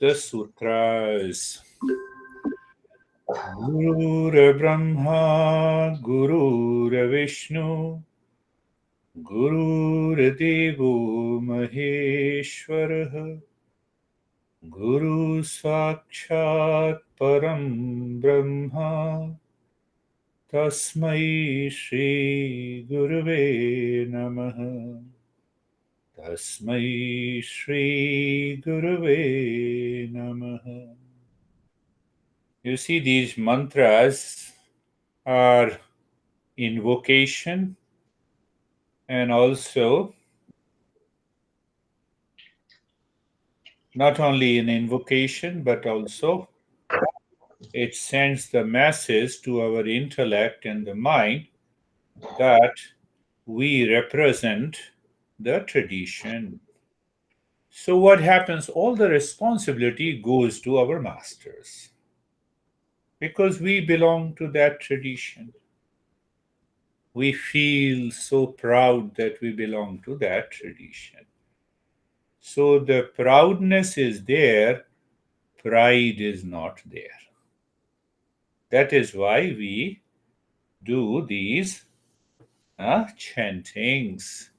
The sutras. Guru Brahma, Guru Vishnu, Guru Devo Maheshwara, Guru Sakshat Param Brahma, Tasmai Shri Gurave Namaha. Tasmai Shri Gurave Namaha. You see, these mantras are invocation and also not only an invocation but also it sends the message to our intellect and the mind that we represent the tradition. So what happens? All the responsibility goes to our masters because we belong to that tradition. We feel so proud that we belong to that tradition. So the proudness is there, pride is not there. That is why we do these chantings,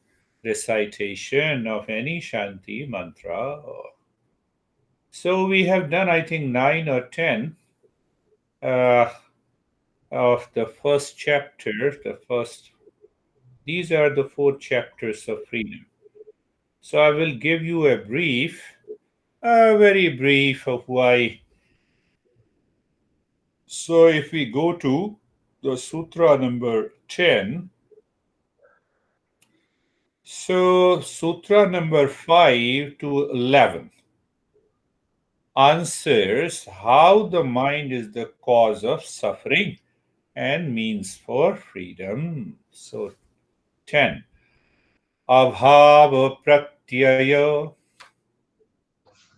recitation of any Shanti mantra. So we have done, I think, 9 or 10 uh, of the first chapter. These are the 4 chapters of freedom. So I will give you a very brief of why. So if we go to the Sutra number 10, so Sutra number 5 to 11 answers how the mind is the cause of suffering and means for freedom. So 10. Abhava pratyaya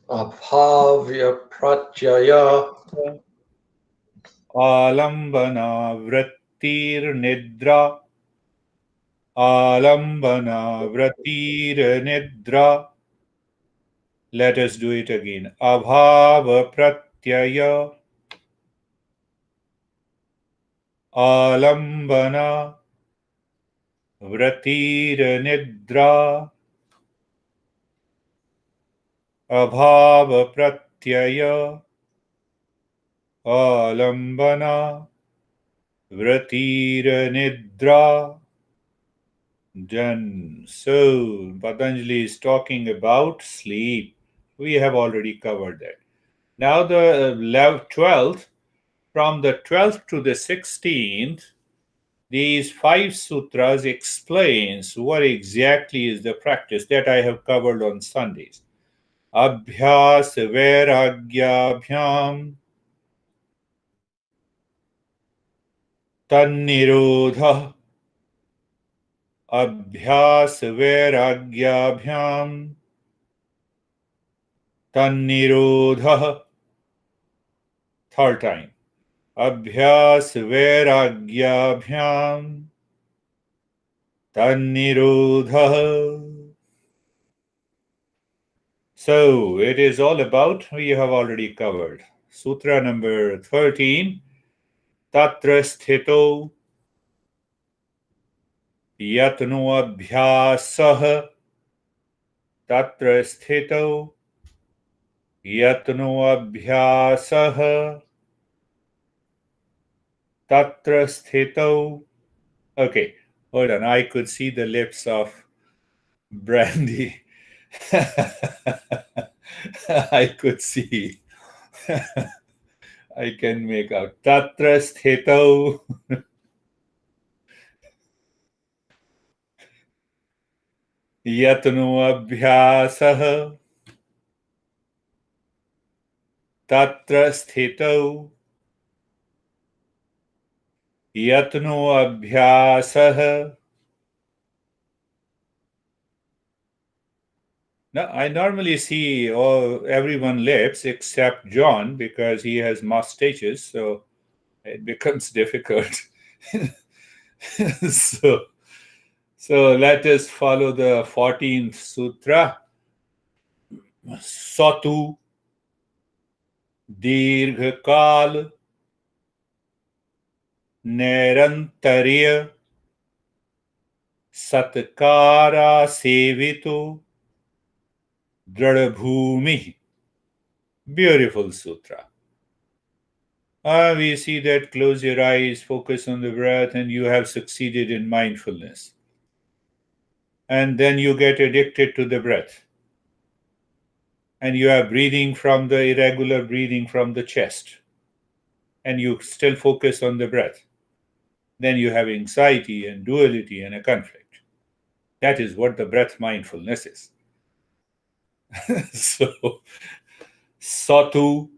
Abhavya pratyaya alambana vrattir nidra alambana vrattir nidra. Let us do it again. Abhava pratyaya alambana vrattir nidra abhava pratyaya alambana vrattir nidra. Done. So Patanjali is talking about sleep. We have already covered that. Now the 12th, from the 12th to the 16th, these 5 sutras explains what exactly is the practice that I have covered on Sundays. Abhyas vairagyabhyam tannirodha. Abhyas vairagyabhyam tannirodha. Third time. Abhyas vairagyabhyam tannirodha. So it is all about, we have already covered. Sutra number 13. Tatra sthito yatno abhyasah. Tatra sthito yatno abhyasah. Tatra sthito. Okay, hold on. I could see the lips of Brandy. I could see. I can make out. Tatra sthito yatno abhyasah. Tatra sthito yatno abhyasah. Now, I normally see everyone lips except John because he has mustaches, so it becomes difficult. so, so let us follow the 14th sutra. Satu दीर्घकाल नैरंतर्य सत्कारा सेवितो दृढ़भूमि. Beautiful sutra. We see that close your eyes, focus on the breath, and you have succeeded in mindfulness. And then you get addicted to the breath. And you are breathing from the irregular breathing from the chest. And you still focus on the breath. Then you have anxiety and duality and a conflict. That is what the breath mindfulness is. So, Satu,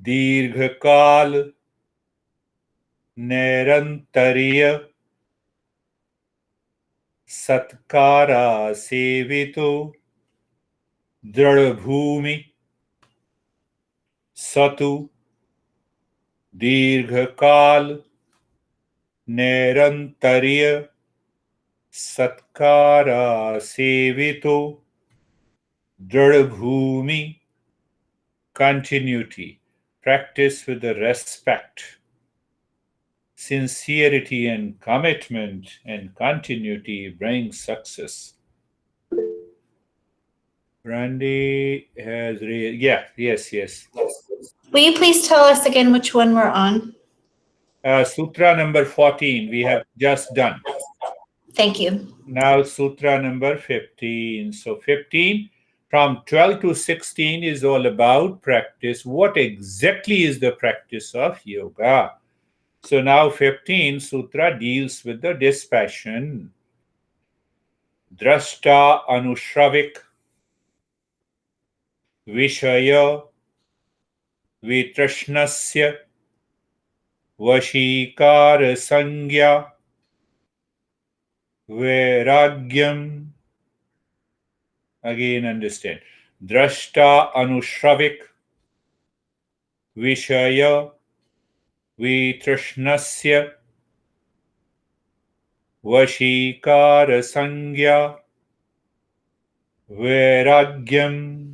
Dirghakal, Nairantarya, Satkara, Sevito, Dradbhumi, Satu, Dirghakal, Nairantarya, Satkara, Sevito, Dradbhumi, continuity, practice with the respect, sincerity and commitment and continuity brings success. Randy has yes. Will you please tell us again which one we're on? Sutra number 14 we have just done. Thank you. Now Sutra number 15. So 15 from 12 to 16 is all about practice. What exactly is the practice of yoga? So now 15 Sutra deals with the dispassion. Drashta anushravik Vishaya Vitrashnasya Vashikara Sangya Vairagyam. Again, understand. Drashta Anushravik Vishaya Vitrashnasya Vashikara Sangya Vairagyam.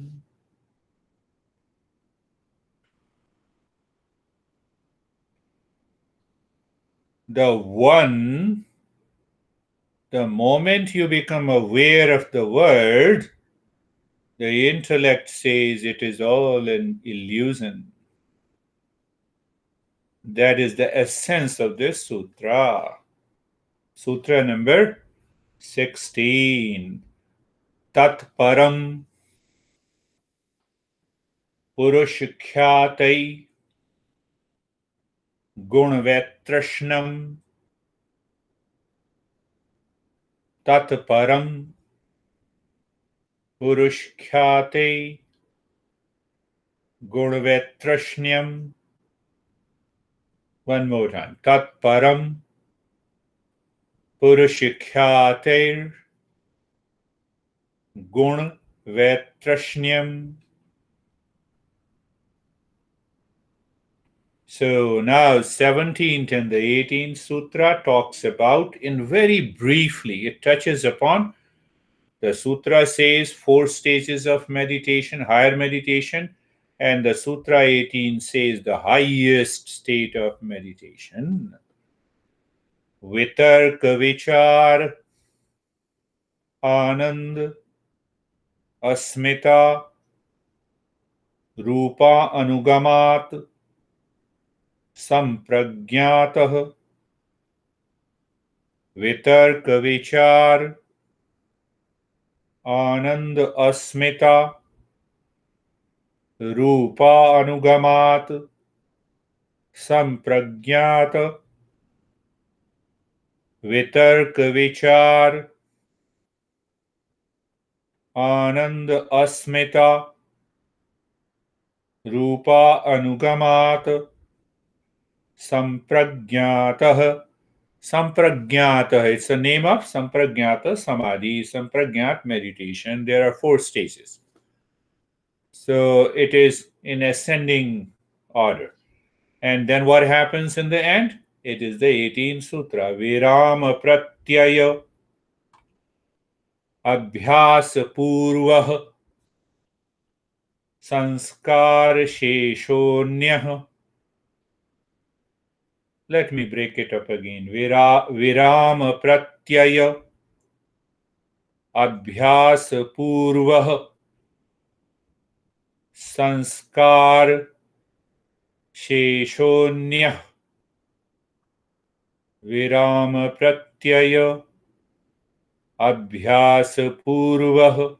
The one, the moment you become aware of the word, the intellect says it is all an illusion. That is the essence of this sutra. Sutra number 16. Tat param purushkyatai gunvetrashnam. Tat param purushkyatai gunvetrashnam. One more time. Tat param purushkyatai gunvetrashnam. So now 17th and the 18th sutra talks about, in very briefly, it touches upon, the sutra says 4 stages of meditation, higher meditation, and the sutra 18 says the highest state of meditation. Vitarka vichar, anand, asmita, rupa anugamat, sampragyatah. वितर्क विचार आनंद अस्मिता रूपा अनुगमात संप्रज्ञात वितर्क विचार आनंद अस्मिता रूपा anugamat संप्रज्ञातः. Sampragyata, it's the name of Sampragyata Samadhi, Sampragyat meditation. There are 4 stages. So it is in ascending order. And then what happens in the end? It is the 18th Sutra. Virama Pratyaya Abhyasa Purvah sanskar sheshonyah. Let me break it up again. Virama pratyaya abhyas purvah sanskar sheshonyah. Virama pratyaya abhyas purvah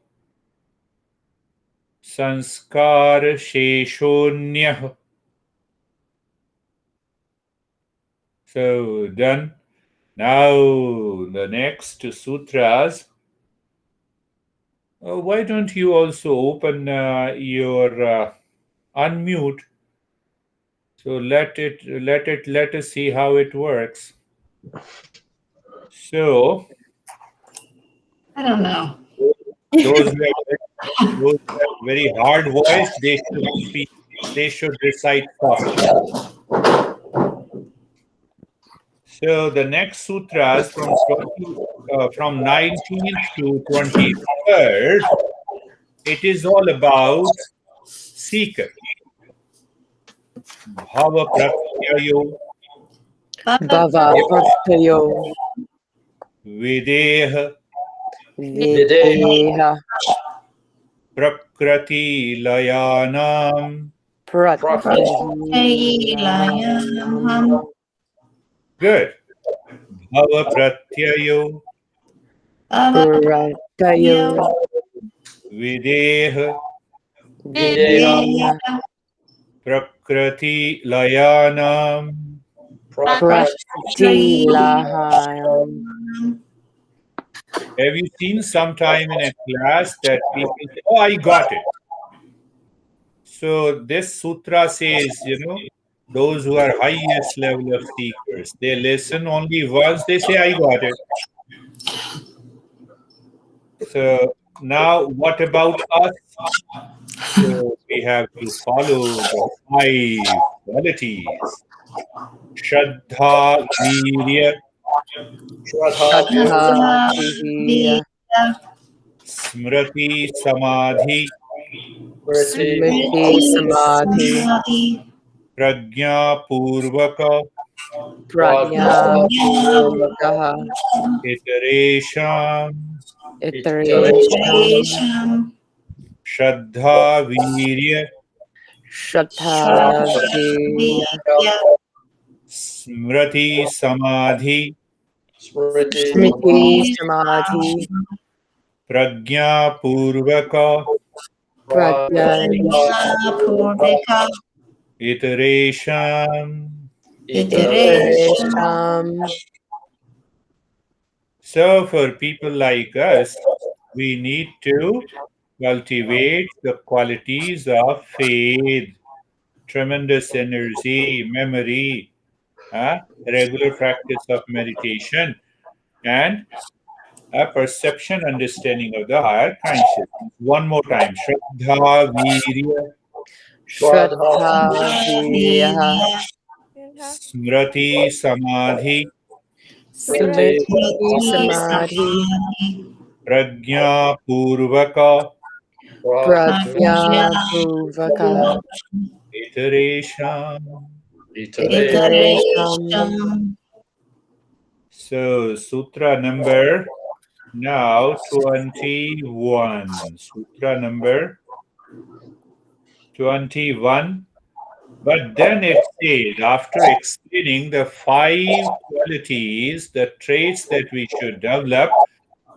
sanskar sheshonyah. So done. Now the next sutras. Why don't you also open your unmute? So let us see how it works. So I don't know. those who have very hard voice, they should speak. They should recite softly. So the next sutras from 19th to 23rd, it is all about seeker. Bhava pratyayo, Bhava Pratyayo videha, Videha prakrati layanam. Pratyayanam Good. Bhava pratyayo, Pratyayo videha, Videha prakrati layanam. Pratilahayam. Have you seen sometime in a class that people say, oh, I got it. So this sutra says, those who are highest level of seekers, they listen only once, they say, I got it. So now what about us? So we have to follow the 5 qualities. Shraddha, Virya, Shraddha Viriya Smriti, Samadhi, Smriti Samadhi Prajna, Purvaka, Prajna Purvakaha Iteration, Iteration Shraddha, Virya, Shraddha Viriya Smriti, Samadhi, Smriti Samadhi Prajna, Purvaka, Prajna Iteration. Iteration. So for people like us, we need to cultivate the qualities of faith, tremendous energy, memory, regular practice of meditation, and a perception, understanding of the higher consciousness. One more time. Shraddha, Virya, Shraddha Viriya Smriti, Samadhi, Smriti Samadhi Prajna, Purvaka, Prajna Purvaka Iteration. Iteration. So, Sutra number now 21. Sutra number 21. But then it says, after explaining the 5 qualities, the traits that we should develop,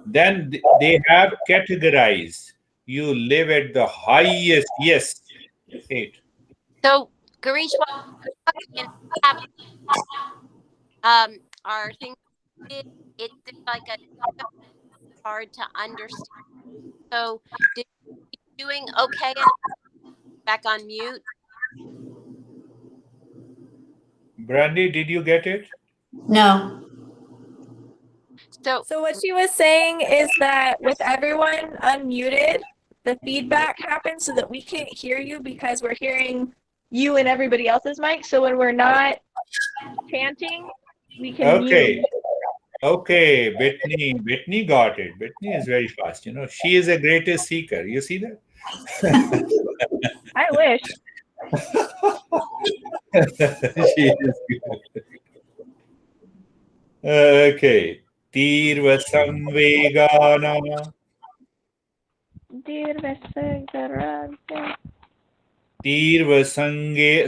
then they have categorized. You live at the highest, yes, 8. So, Girish, what in are things it's like a hard to understand. So, did you doing okay? And back on mute. Brandy, did you get it? No. So, So what she was saying is that with everyone unmuted, the feedback happens so that we can't hear you because we're hearing you and everybody else's mic. So when we're not chanting, we can Okay. mute. Okay, Brittany got it. Brittany is very fast. She is a greatest seeker. You see that? I wish. She is good. Okay. Tirva samvegana. Tirva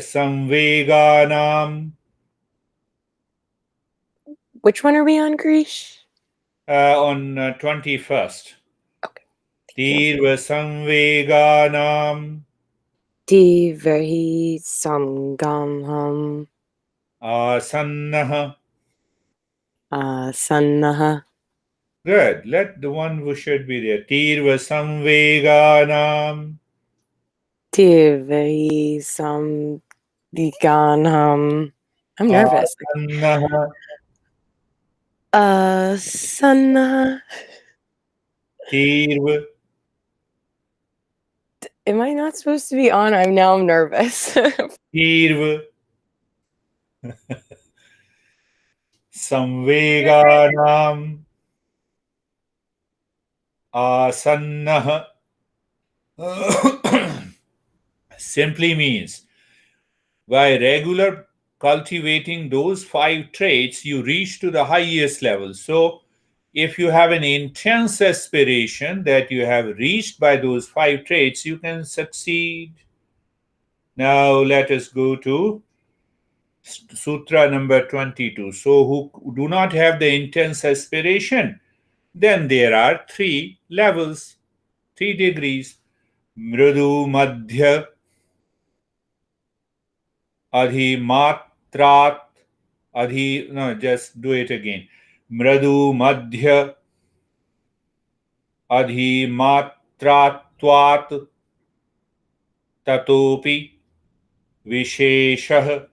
samveganam. Which one are we on, Girish? On 21st. Okay. Tirva samveganam. Divahi samgamham Asannaha. asannaha Good. Let the one who should be there. Tirva samveganam. Divahi samdiganham. I'm nervous. Asannaha. Asannaha. Tirva. Am I not supposed to be on? I'm nervous. Tirva. Samveganam. Asannaha. Simply means by regular cultivating those 5 traits, you reach to the highest level. So, if you have an intense aspiration that you have reached by those 5 traits, you can succeed. Now, let us go to Sutra number 22. So, who do not have the intense aspiration, then there are 3 levels, 3 degrees. Mridu, Madhya, Adhimatrat, no, just do it again. Mradu, Madhya, Adhimatratvat, Tatopi, Visheshah.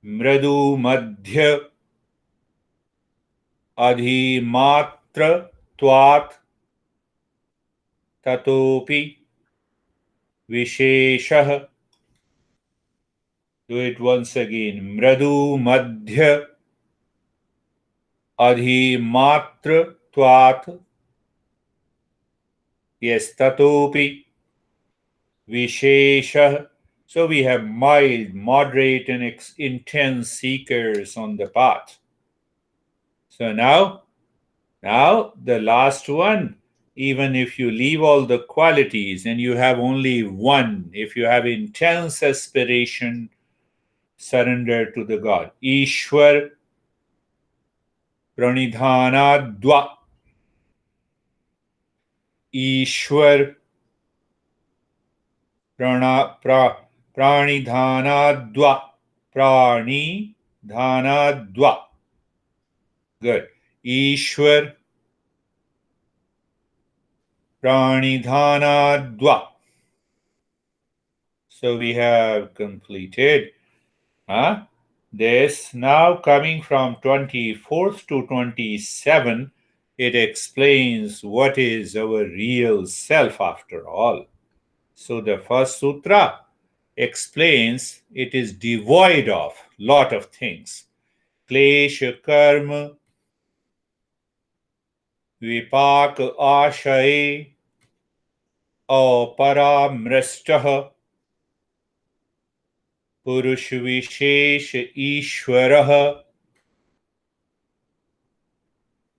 Mradu, Madhya, Adhimatratvat, Tatopi, Visheshah. Do it once again. Mradu, Madhya, Adhimatratvat. Yes, Tatopi, Visheshah. So we have mild, moderate, and intense seekers on the path. So now the last one, even if you leave all the qualities and you have only one, if you have intense aspiration, surrender to the God. Ishwar Pranidhana Dwa. Ishwar Pranidhana Dwa. Pranidhana Dwa. Good. Ishwar Pranidhana Dwa. So we have completed this. Now coming from 24th to 27, it explains what is our real self after all. So the first sutra explains it is devoid of lot of things. Klesha karma, vipak ashaye, aparamrastah, पुरुष विशेष ईश्वरः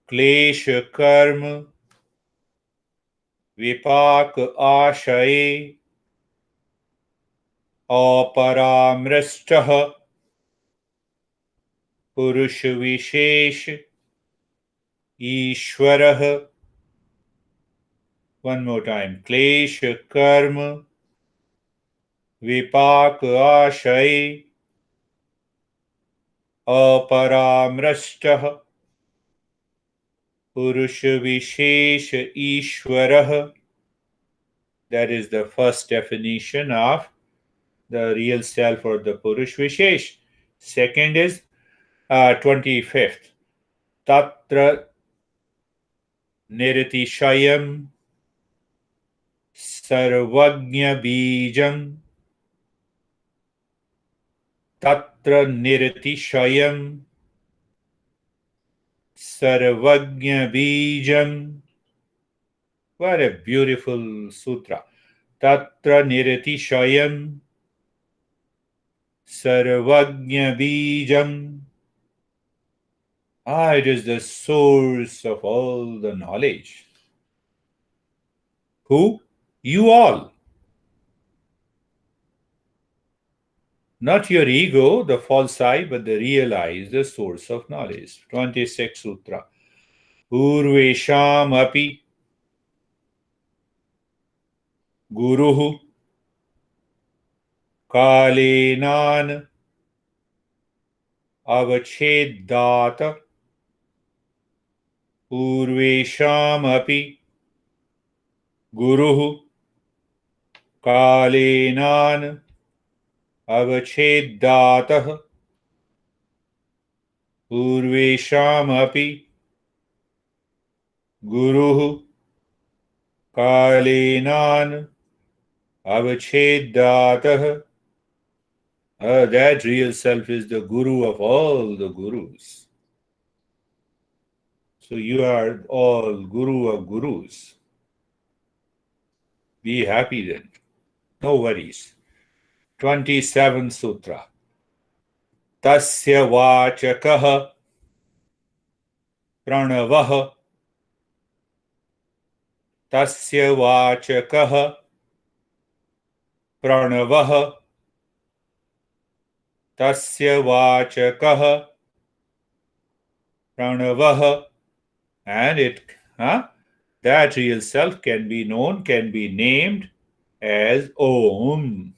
क्लेश कर्म विपाक आशये अपरामृष्टः पुरुष विशेष ईश्वरः. One more time. क्लेश कर्म विपाक आशये अपरामृष्टः पुरुष विशेष ईश्वरः. That is the first definition of the real self or the Purush Vishesh. Second is 25th. Tatra Niritishayam Sarvagnya Bijam. Tatra Niritishayam Sarvagnya Bijam. What a beautiful sutra. tatra niratishayam sarvagnya bijam. It is the source of all the knowledge. Who? You all. Not your ego, the false I, but the real I is the source of knowledge. 26th Sutra. Urvesham api guruhu kalenan avachedata. Urvesham api guruhu kalenan avacheddatah. Urvesham api guruhu kalenan avacheddatah. That real self is the guru of all the gurus. So you are all guru of gurus. Be happy then. No worries. 27th Sutra. Tasya vachakah pranavah. Tasya vachakah pranavah. Tasya vachakah pranavah. And that real self can be known, can be named as Om.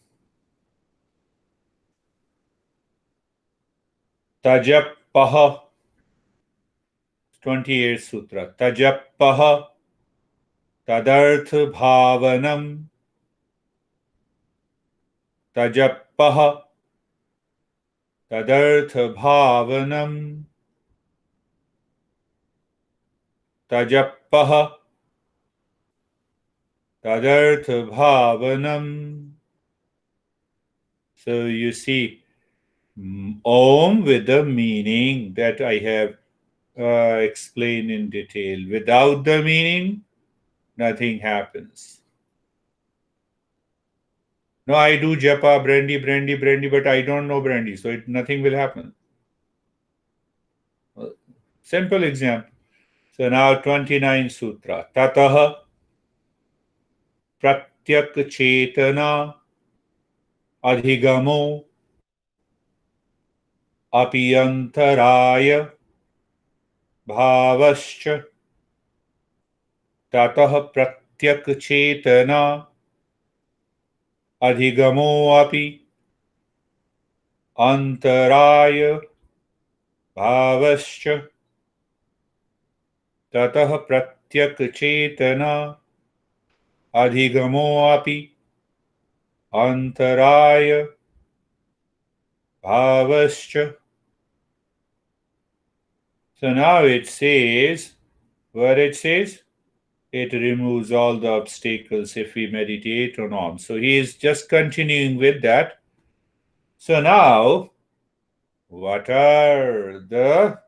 Tajappaha. 28th Sutra. Tajappaha tadartha bhavanam. Tajappaha tadartha bhavanam. Tajappaha tadartha bhavanam. So you see, Om with the meaning that I have explained in detail. Without the meaning, nothing happens. No, I do japa, brandy, but I don't know brandy, so nothing will happen. Simple example. So now 29 Sutra. Tataha pratyak chetana adhigamo apiyantaraya bhavascha. Tataha pratyak chetana adhigamo api antaraya bhavascha. Tatah pratyak chetana adhigamo api antaraya bhavascha. So now it says, what it says? It removes all the obstacles if we meditate on Om. So he is just continuing with that. So now, what are the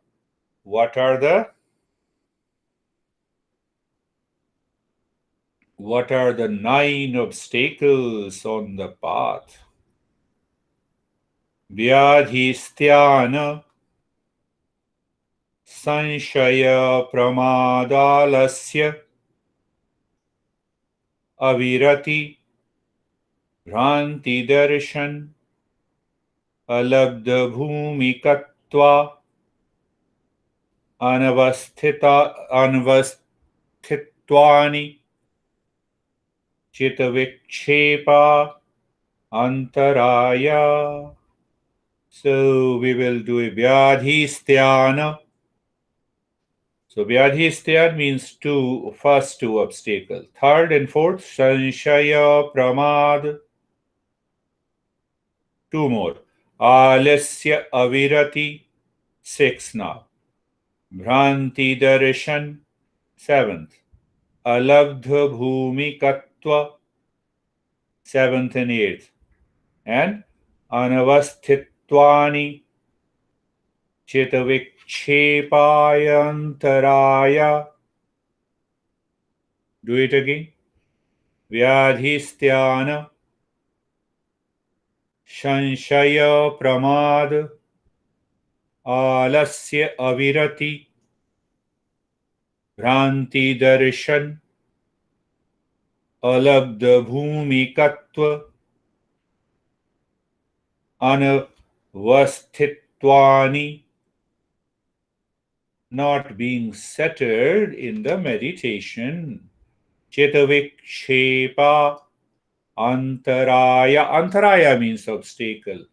9 obstacles on the path? Vyadhisthana sanshaya pramadalasya avirati bhranti darshan alabdha bhumikatva anavasthitvani chitavikshepa antaraya. So we will do a vyadhisthana. So vyadhisthana means first two obstacles. Third and fourth, sanshaya pramad. 2 more. Alasya avirati. 6 now. Bhranti darshan. 7th. Alabdha bhumikatva. 7th and 8th. And anavasthitvani chitavikshepaya antaraya. Do it again. व्याधिस्त्यान संशय प्रमाद आलस्य अविरति भ्रांति दर्शन अलब्ध भूमिकत्व अनवस्थित्वानि not being settled in the meditation. Chetavikshepa antaraya. Antaraya means obstacle.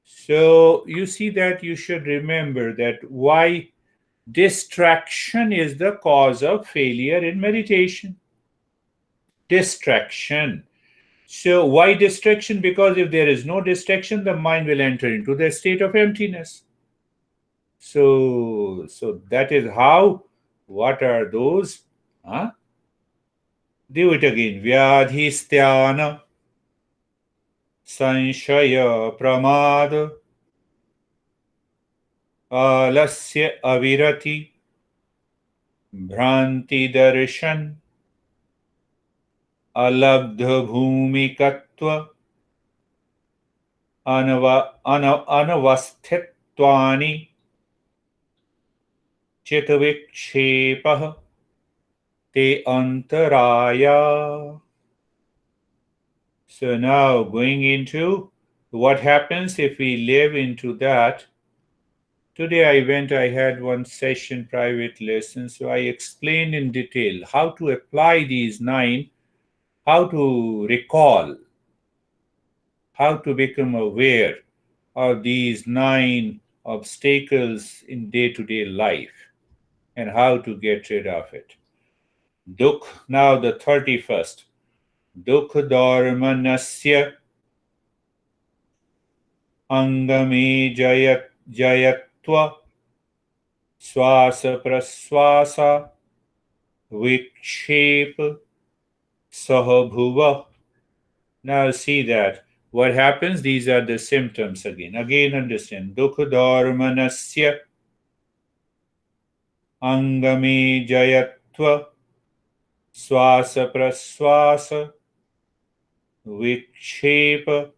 So you see that you should remember that why distraction is the cause of failure in meditation. Distraction. So why distraction? Because if there is no distraction, the mind will enter into the state of emptiness. So that is how. What are those? Huh? Do it again. Vyadhisthana sanshaya pramad alasya avirati भ्रांति दर्शन अलब्ध भूमिकत्व अनवस्थित्वानि चितविक्षेपः te antaraya. So now going into what happens if we live into that. Today I had one session, private lesson, so I explained in detail how to apply these 9, how to recall, how to become aware of these 9 obstacles in day-to-day life and how to get rid of it. Dukkha, now the 31st. Dukkha dharmanasya angame jayatva swasa praswasa vikshep sahabhuva. Now see that. What happens? These are the symptoms again. Again understand. Dukkha dharmanasya angame jayatva swasa praswasa vikshep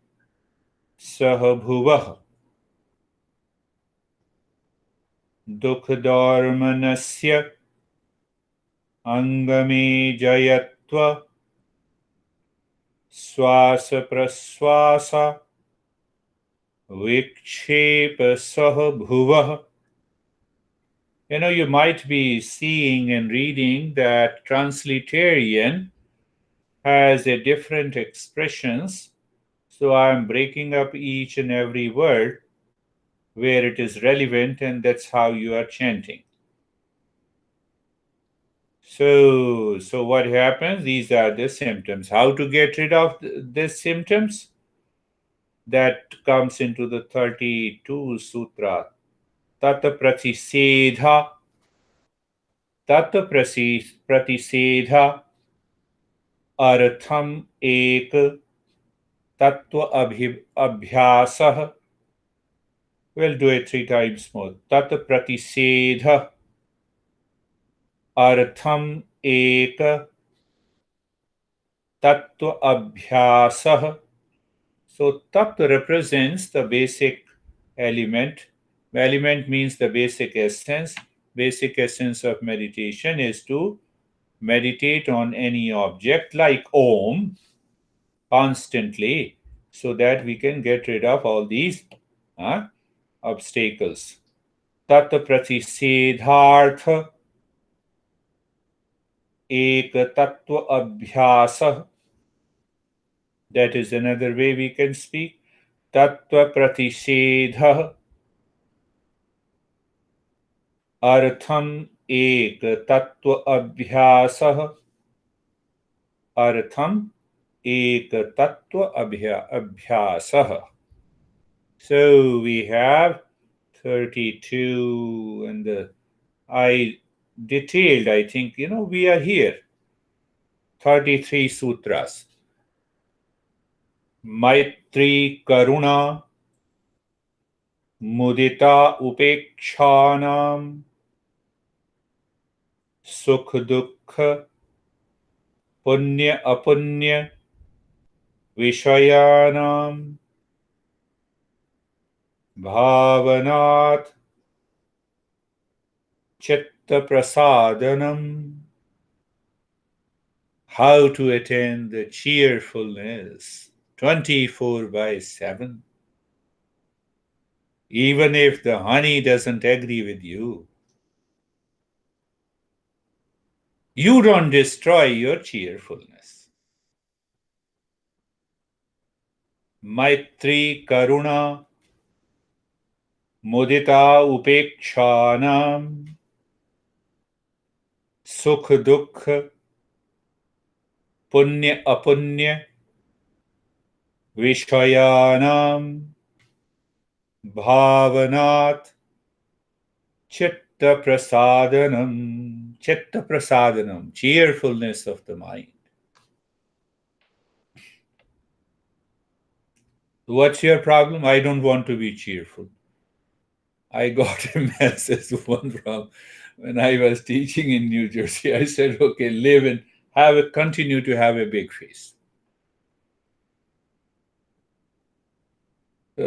sahabhuva. Dukkha dharmanasya angame jayatva swasa praswasa vikshepa sahabhuva. You might be seeing and reading that transliteration has a different expressions. So I'm breaking up each and every word where it is relevant, and that's how you are chanting. So what happens? These are the symptoms. How to get rid of these symptoms? That comes into the 32 Sutra. Tata pratisedha. Tata pratisedha. Artham ek tattva abhyasah. We'll do it 3 times more. Tata pratisedha. Artham ek tattva abhyasah. So tattva represents the basic element. Element means the basic essence. Basic essence of meditation is to meditate on any object like Om constantly so that we can get rid of all these obstacles. Tat pratisedhartha ek tattva abhyasa. That is another way we can speak. Tattva pratisedha artham ek tattva abhyasah. Artham ek tattva abhyasah. So we have 32, and I detailed, I think, we are here. 33 sutras. Maitri Karuna Mudita Upekshanam Sukh Dukkha punya apunya vishayanam bhavanat chitta prasadanam. How to attain the cheerfulness 24/7. Even if the honey doesn't agree with you, you don't destroy your cheerfulness. Maitri karuna mudita upekshanam sukh dukh punya apunya vishayanam bhavanat chitta prasadanam. Chitta prasadanam, cheerfulness of the mind. What's your problem? I don't want to be cheerful. I got a message one from when I was teaching in New Jersey. I said, okay, live and continue to have a big face.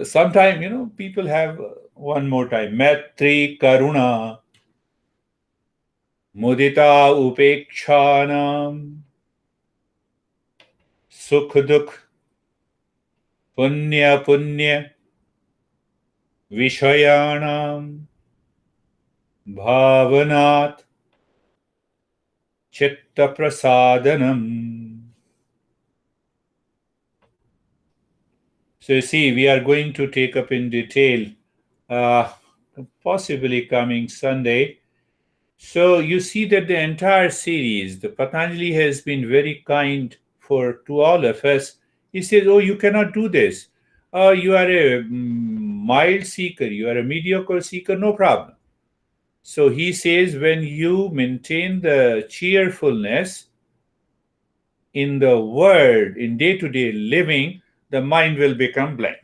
Sometime, people have one more time. Maitri karuna mudita upekshanam sukh dukh punya vishayanam bhavanat chitta prasadanam. So you see, we are going to take up in detail, possibly coming Sunday. So you see that the entire series, the Patanjali has been very kind to all of us. He says, oh, you cannot do this. You are a mild seeker, you are a mediocre seeker, no problem. So he says, when you maintain the cheerfulness in the world, in day-to-day living, the mind will become blank.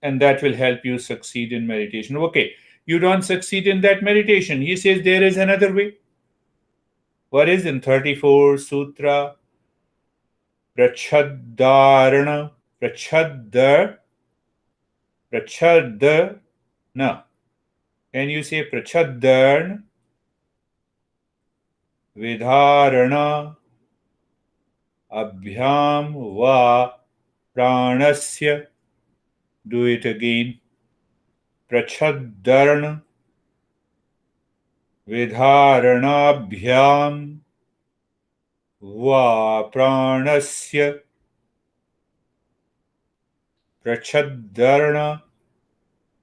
And that will help you succeed in meditation. Okay, you don't succeed in that meditation. He says there is another way. What is in 34 Sutra? Prachadharana. Prachadharana. Can you say prachadharana? Vidharana. Abhyam va pranasya. Do it again. Prachadharana vidharanabhyam va pranasya. Prachadharana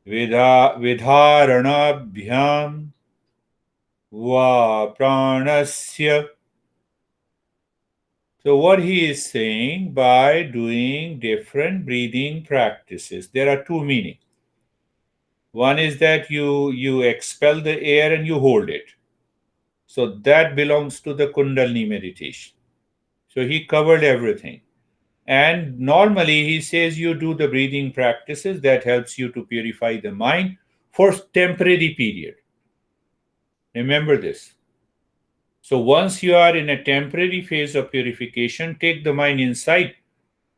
vidharanabhyam va pranasya. So what he is saying, by doing different breathing practices, there are two meanings. One is that you expel the air and you hold it. So that belongs to the kundalini meditation. So he covered everything. And normally he says you do the breathing practices that helps you to purify the mind for temporary period. Remember this. So once you are in a temporary phase of purification, take the mind inside.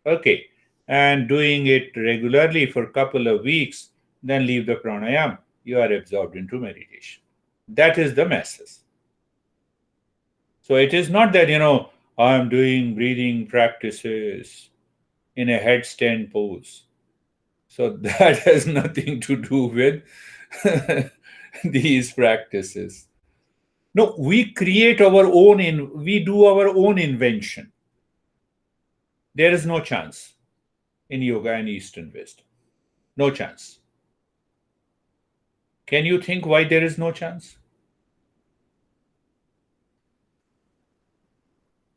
Okay. And doing it regularly for a couple of weeks, then leave the pranayama. You are absorbed into meditation. That is the message. So it is not that, I'm doing breathing practices in a headstand pose. So that has nothing to do with these practices. No, we create our own, we do our own invention. There is no chance in yoga and Eastern wisdom. No chance. Can you think why there is no chance?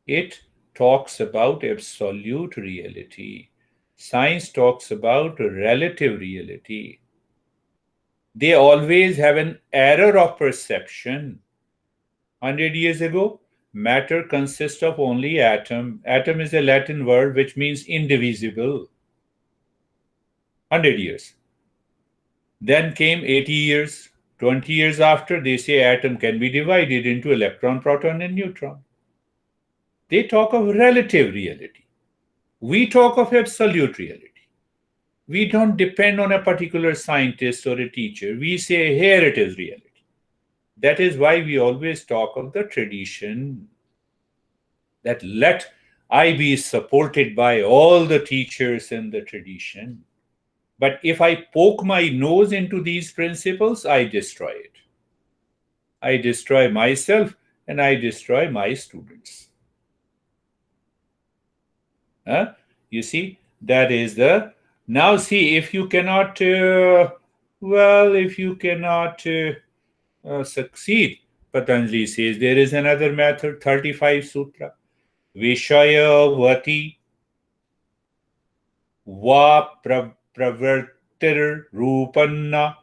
It talks about absolute reality. Science talks about relative reality. They always have an error of perception. 100 years ago, matter consists of only atom. Atom is a Latin word which means indivisible. 100 years. Then came 80 years. 20 years after, they say atom can be divided into electron, proton, and neutron. They talk of relative reality. We talk of absolute reality. We don't depend on a particular scientist or a teacher. We say, here it is reality. That is why we always talk of the tradition, that let I be supported by all the teachers in the tradition. But if I poke my nose into these principles, I destroy it. I destroy myself and I destroy my students. You see, that is the. Now, see, if you cannot, if you cannot succeed, Patanjali says there is another method, 35 Sutra. Vishayavati va pravartir rupanna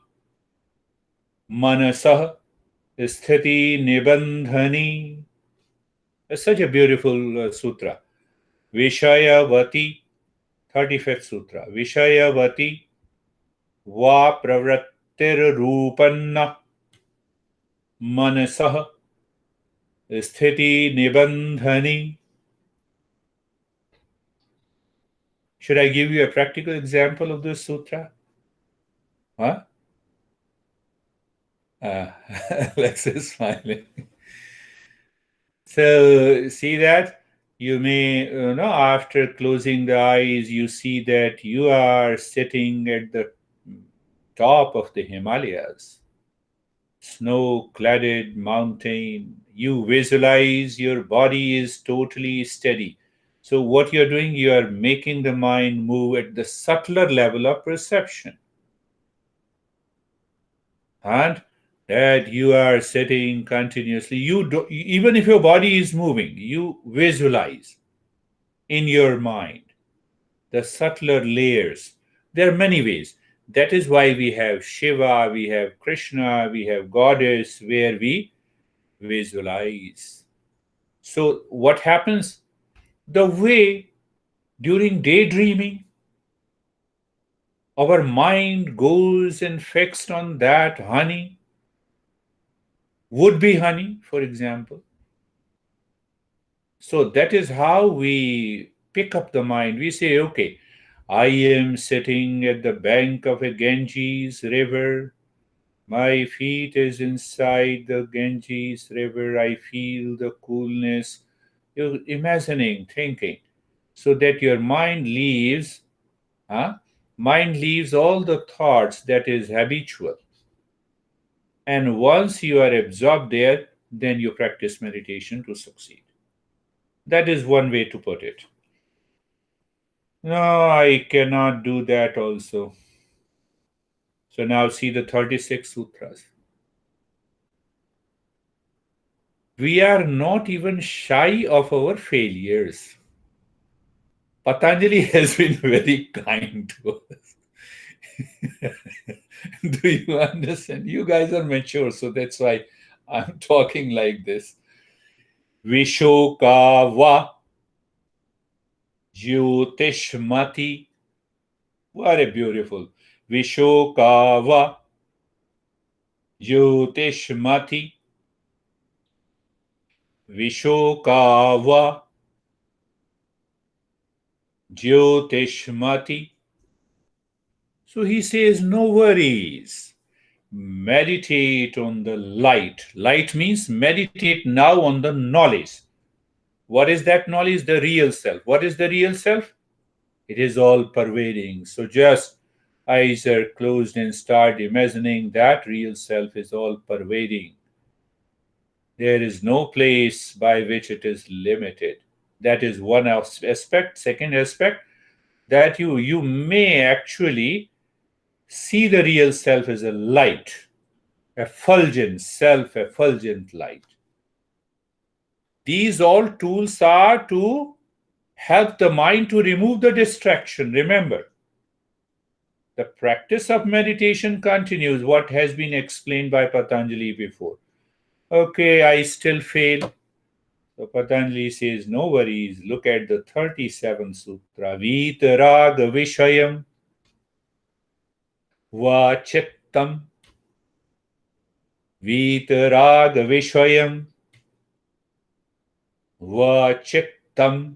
manasah sthiti nibandhani. It's such a beautiful sutra. Vishayavati, 35th Sutra. Vishayavati va pravrattir rupanna manasah sthiti nibandhani. Should I give you a practical example of this sutra? Huh? Alex is smiling. So, see that? You may, after closing the eyes, you see that you are sitting at the top of the Himalayas, snow-cladded mountain. You visualize your body is totally steady. So what you're doing, you are making the mind move at the subtler level of perception. And that you are sitting continuously. Even if your body is moving, you visualize in your mind the subtler layers. There are many ways. That is why we have Shiva, we have Krishna, we have Goddess, where we visualize. So what happens? The way during daydreaming, our mind goes and fixed on that honey, would be honey, for example. So that is how we pick up the mind. We say, okay, I am sitting at the bank of a Ganges river. My feet is inside the Ganges river. I feel the coolness. You're imagining, thinking, so that your mind leaves all the thoughts that is habitual. And once you are absorbed there, then you practice meditation to succeed. That is one way to put it. No, I cannot do that also. So now see the 36 sutras. We are not even shy of our failures. Patanjali has been very kind to us. Do you understand? You guys are mature, so that's why I'm talking like this. Vishokava Jyotishmati. Very beautiful. Vishokava Jyotishmati. Vishokava Jyotishmati. So he says, no worries. Meditate on the light. Light means meditate now on the knowledge. What is that knowledge? The real self. What is the real self? It is all pervading. So just eyes are closed and start imagining that real self is all pervading. There is no place by which it is limited. That is one aspect. Second aspect, that you may actually see the real self as a light, effulgent self, effulgent light. These all tools are to help the mind to remove the distraction. Remember, the practice of meditation continues what has been explained by Patanjali before. Okay, I still fail. So Patanjali says, no worries. Look at the 37th Sutra. Vitaraga Vishayam Va Chittam. Vitaraga Vishayam Va Chittam. Vachittam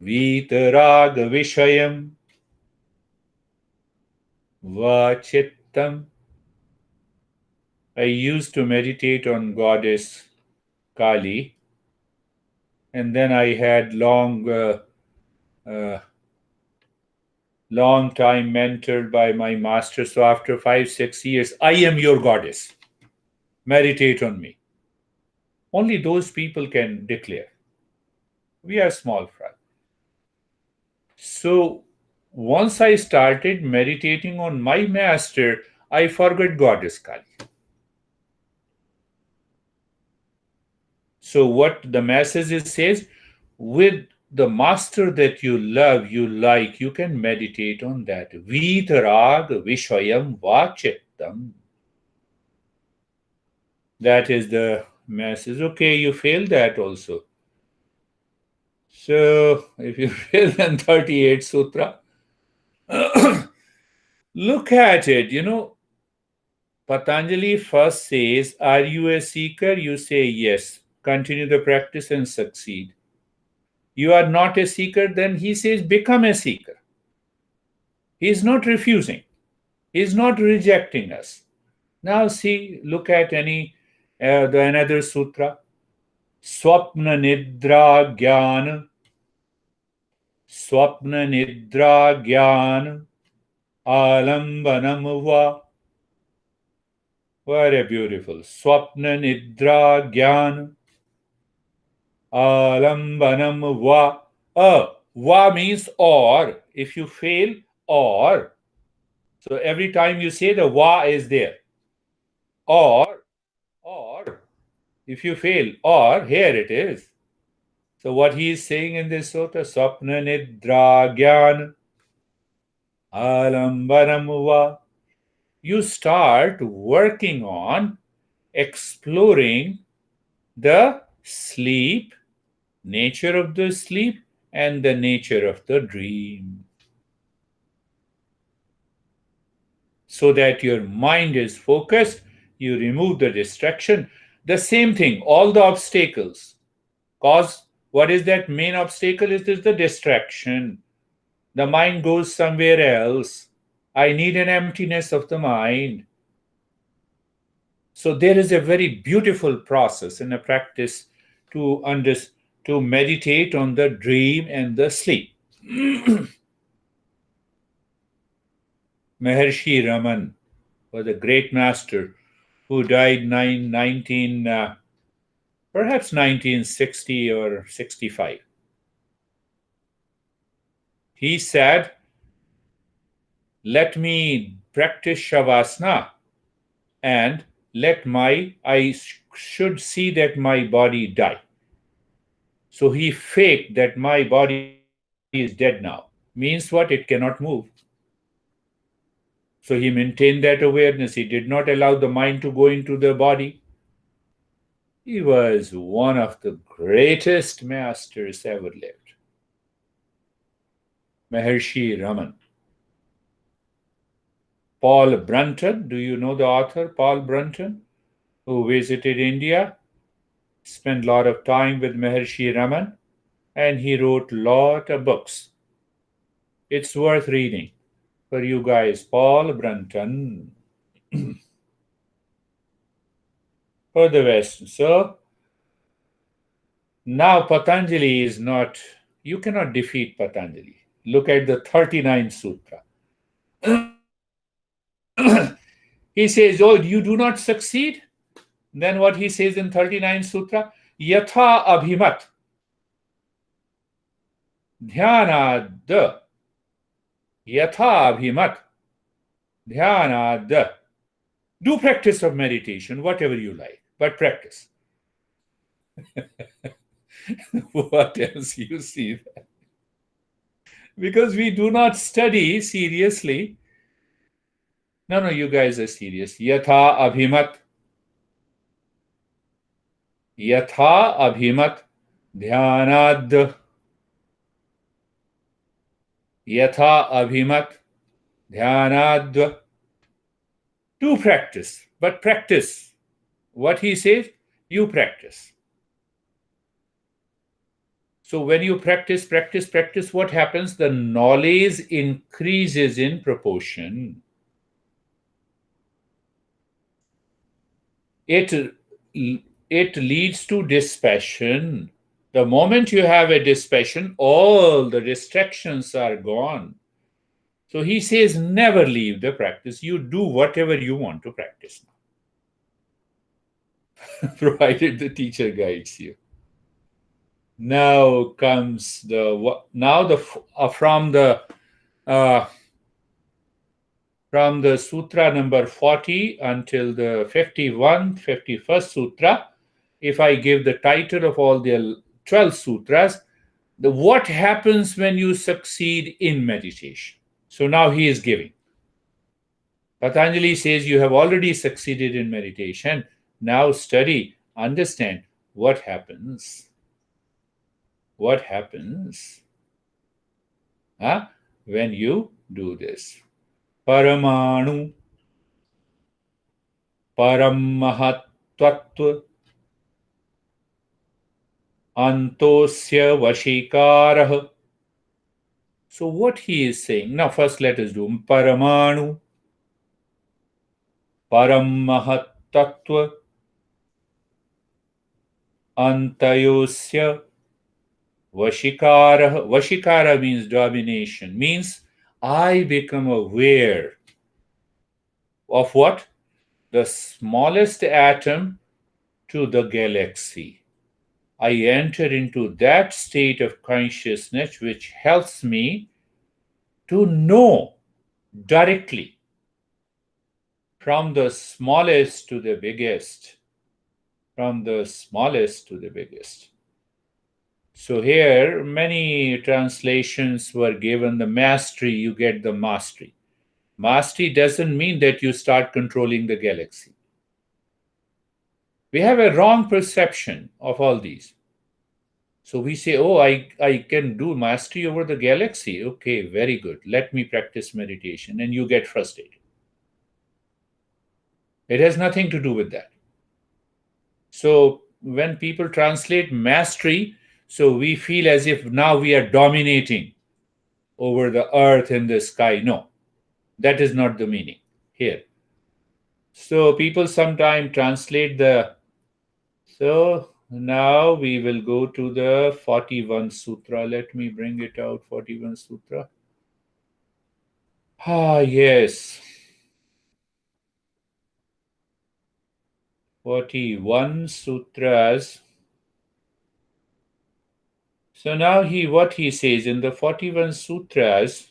Vitaraga Vishayam Vachittam. I used to meditate on goddess Kali, and then I had long time mentored by my master. So after 5-6 years, I am your goddess. Meditate on me. Only those people can declare. We are small fry. So once I started meditating on my master, I forgot goddess Kali. So what the message says, with the master that you love, you like, you can meditate on that. Vitarag Vishayam Vachittam. That is the message. Okay, you failed that also. So if you fail then 38 Sutra, look at it. Patanjali first says, are you a seeker? You say yes. Continue the practice and succeed. You are not a seeker, then he says, become a seeker. He is not refusing. He is not rejecting us. Now see, look at another sutra. Swapna Nidra Gyan. Swapna Nidra Gyan. Alambanam Va. Very beautiful. Swapna Nidra Gyan. Alambanam Va. Va means or. If you fail, or. So every time you say, the va is there. Or, if you fail, or, here it is. So what he is saying in this sutta, Swapna Nidra Gyan Alambanam Va. You start working on exploring the sleep, nature of the sleep, and the nature of the dream, so that your mind is focused, you remove the distraction. The same thing, all the obstacles. Cause what is that main obstacle? It is the distraction. The mind goes somewhere else. I need an emptiness of the mind. So there is a very beautiful process in a practice to meditate on the dream and the sleep. Maharshi Raman was a great master who died perhaps 1960 or 65. He said, let me practice Shavasana and I should see that my body die. So he faked that my body is dead now. Means what? It cannot move. So he maintained that awareness. He did not allow the mind to go into the body. He was one of the greatest masters ever lived. Maharshi Raman. Paul Brunton, do you know the author Paul Brunton, who visited India, spent a lot of time with Maharshi Raman, and he wrote a lot of books. It's worth reading for you guys. Paul Brunton for the West. So now Patanjali is not, you cannot defeat Patanjali. Look at the 39th Sutra. He says, oh, you do not succeed? Then what he says in 39th Sutra? Yatha abhimat dhyanad. Yatha abhimat dhyanad. Do practice of meditation, whatever you like, but practice. What else you see that? Because we do not study seriously. No, you guys are serious. Yatha abhimat. Yatha abhimat dhyanad. Yatha abhimat dhyanad. Do practice, but practice. What he says, you practice. So when you practice, what happens? The knowledge increases in proportion. It leads to dispassion. The moment you have a dispassion, all the distractions are gone. So he says, never leave the practice. You do whatever you want to practice now, provided the teacher guides you. Now comes from the Sutra number 40 until the 51st Sutra. If I give the title of all the 12 sutras, what happens when you succeed in meditation? So now he is giving. Patanjali says you have already succeeded in meditation. Now study, understand what happens. What happens when you do this? Paramanu, Paramahattatva, Antosya Vashikarah. So what he is saying, now first let us do Paramanu, Paramahattatva, Antayosya Vashikara. Vashikara means domination, means I become aware of what? The smallest atom to the galaxy. I enter into that state of consciousness which helps me to know directly from the smallest to the biggest. From the smallest to the biggest. So here, many translations were given the mastery, you get the mastery. Mastery doesn't mean that you start controlling the galaxy. We have a wrong perception of all these. So we say, oh, I can do mastery over the galaxy. Okay, very good. Let me practice meditation. And you get frustrated. It has nothing to do with that. So when people translate mastery, so we feel as if now we are dominating over the earth and the sky. No, that is not the meaning here. So people sometimes translate the... So now we will go to the 41 Sutra. Let me bring it out, 41 Sutra. Yes. 41 Sutras. So now what he says in the 41 Sutras,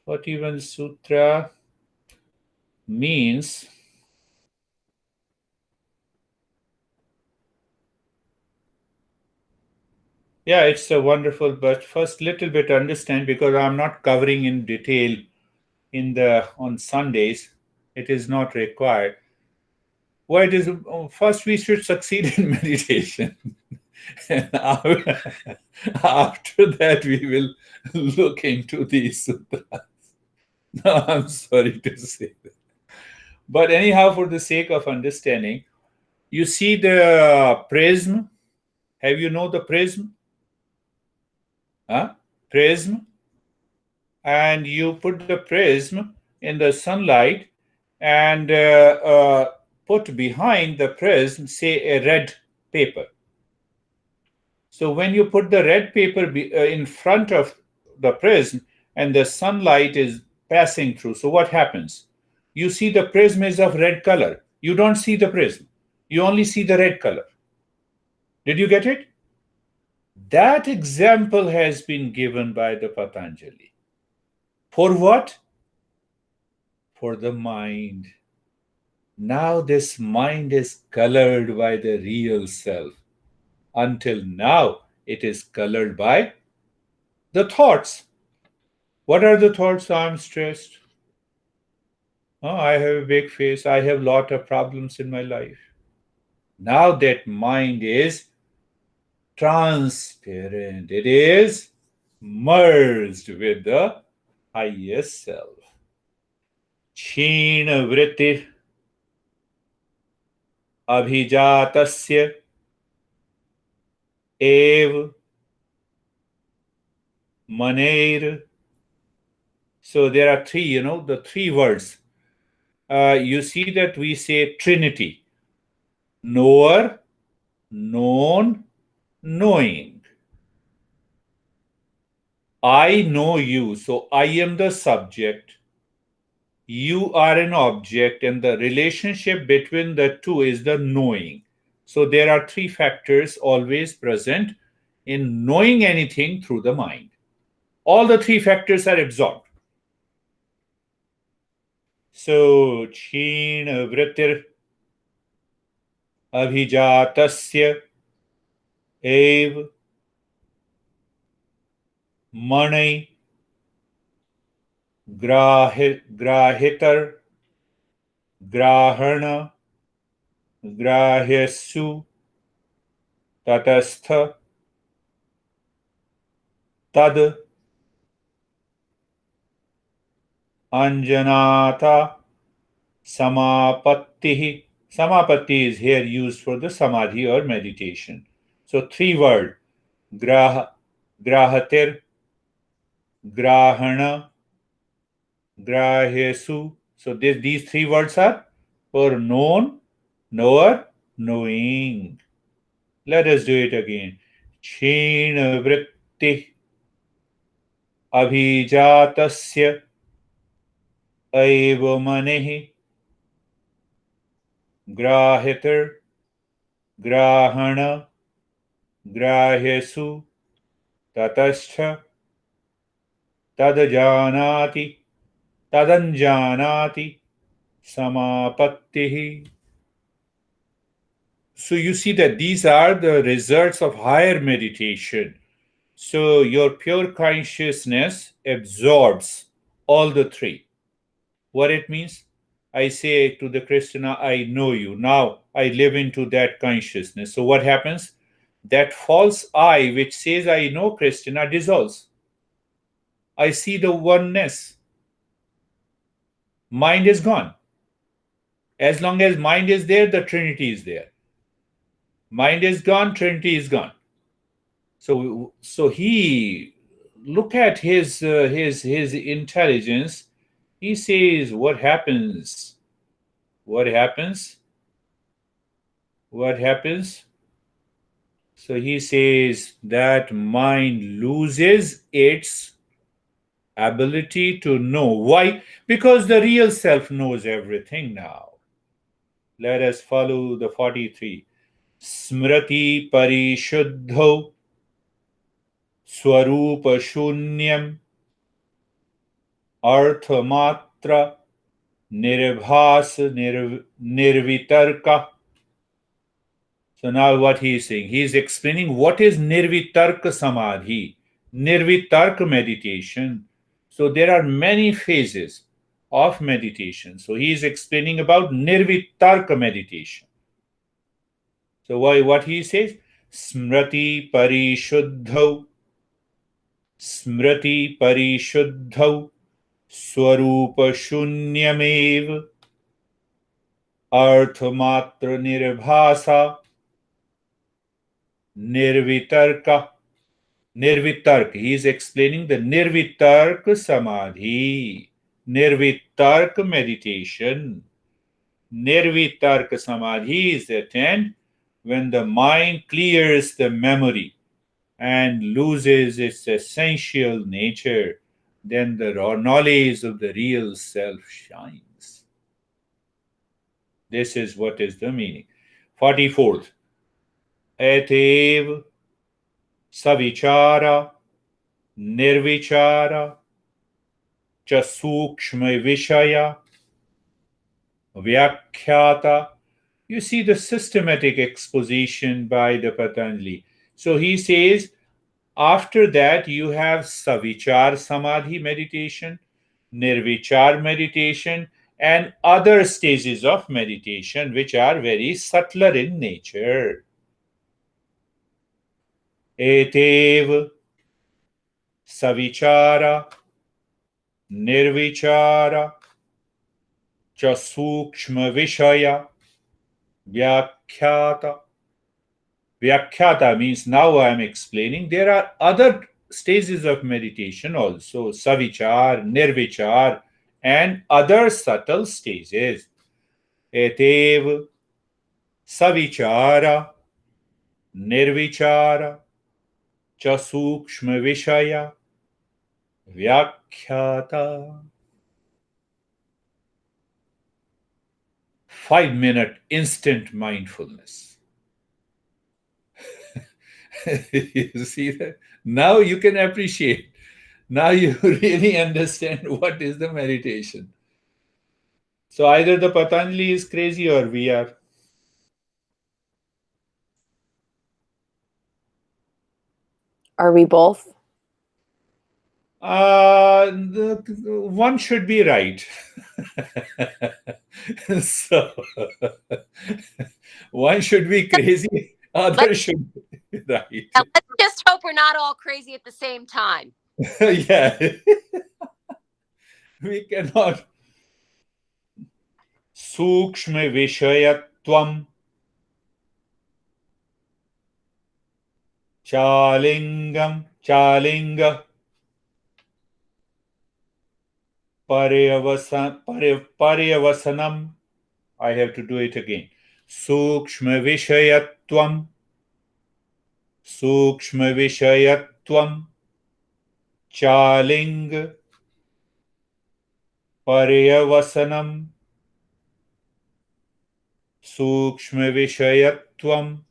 41 Sutra means it's a wonderful, but first little bit understand, because I'm not covering in detail on Sundays. It is not required. Why it is first we should succeed in meditation. And after that we will look into these sutras. No, I'm sorry to say that. But anyhow, for the sake of understanding, you see the prism. Have you know the prism? Prism. And you put the prism in the sunlight and put behind the prism, say, a red paper. So when you put the red paper in front of the prism and the sunlight is passing through, so what happens? You see the prism is of red color. You don't see the prism. You only see the red color. Did you get it? That example has been given by the Patanjali. For what? For the mind. Now this mind is colored by the real self. Until now, it is colored by the thoughts. What are the thoughts? I'm stressed. Oh, I have a big face. I have a lot of problems in my life. Now that mind is transparent. It is merged with the highest self. China vritti abhijatasya ev, maner. So there are three, the three words. You see that we say Trinity: knower, known, knowing. I know you, so I am the subject. You are an object, and the relationship between the two is the knowing. So there are three factors always present in knowing anything through the mind. All the three factors are absorbed. So, China Vritir Abhijatasya Ev Manai Grahitar Grahana Grahyasu Tatastha Tad Anjanata Samapatti. Samapatti is here used for the samadhi or meditation. So three word: grahatir, grahana, grahyesu. So these three words are for known, knower, knowing. Let us do it again. Chena vritti abhijatasya eva manehi grahitir grahana grahyesu tatascha tadajanati tadanjanati samapattihi. So you see that these are the results of higher meditation. So your pure consciousness absorbs all the three. What it means? I say to the Krishna, I know you. Now I live into that consciousness. So what happens? That false I, which says I know Krishna, dissolves. I see the oneness. Mind is gone. As long as mind is there, the Trinity is there. Mind is gone, Trinity is gone. So he look at his intelligence. He says, what happens? What happens? What happens? So he says that mind loses its ability to know. Why? Because the real self knows everything now. Let us follow the 43. Smriti parishuddho swarupa shunyam arthamatra nirvas nirvitarka. So now what he is saying, he is explaining what is nirvitarka samadhi, nirvitarka meditation. So there are many phases of meditation. So he is explaining about nirvitarka meditation. So what he says? Smriti parishuddhau, smriti parishuddhau, swarupa shunyamev, arthamatra nirbhasa, nirvitarka. Nirvitarka. He is explaining the nirvitarka samadhi, nirvitarka meditation. Nirvitarka samadhi is attained when the mind clears the memory and loses its essential nature. Then the raw knowledge of the real self shines. This is what is the meaning. 44th. Etev savichara nirvichara cha sukshma vishaya vyakhyata. You see the systematic exposition by the Patanjali. So he says, after that you have savichar samadhi meditation, nirvichar meditation, and other stages of meditation which are very subtler in nature. Etev savichara nirvichara cha sukshma vishaya vyakhyata Vyakhyata means now I am explaining. There are other stages of meditation also, savichar, nirvichar, and other subtle stages. Etev, savichara, nirvichara, cha sukshma vishaya, vyakhyata. 5-minute instant mindfulness. You see that? Now you can appreciate. Now you really understand what is the meditation. So either the Patanjali is crazy or we are. Are we both? One should be right. So one should be crazy, other should be right. Now, let's just hope we're not all crazy at the same time. Yeah. We cannot. Sukshma vishayatvam chalinga paryavasanam. I have to do it again. Sukshma vishayatvam chaling paryavasanam sukshma vishayatvam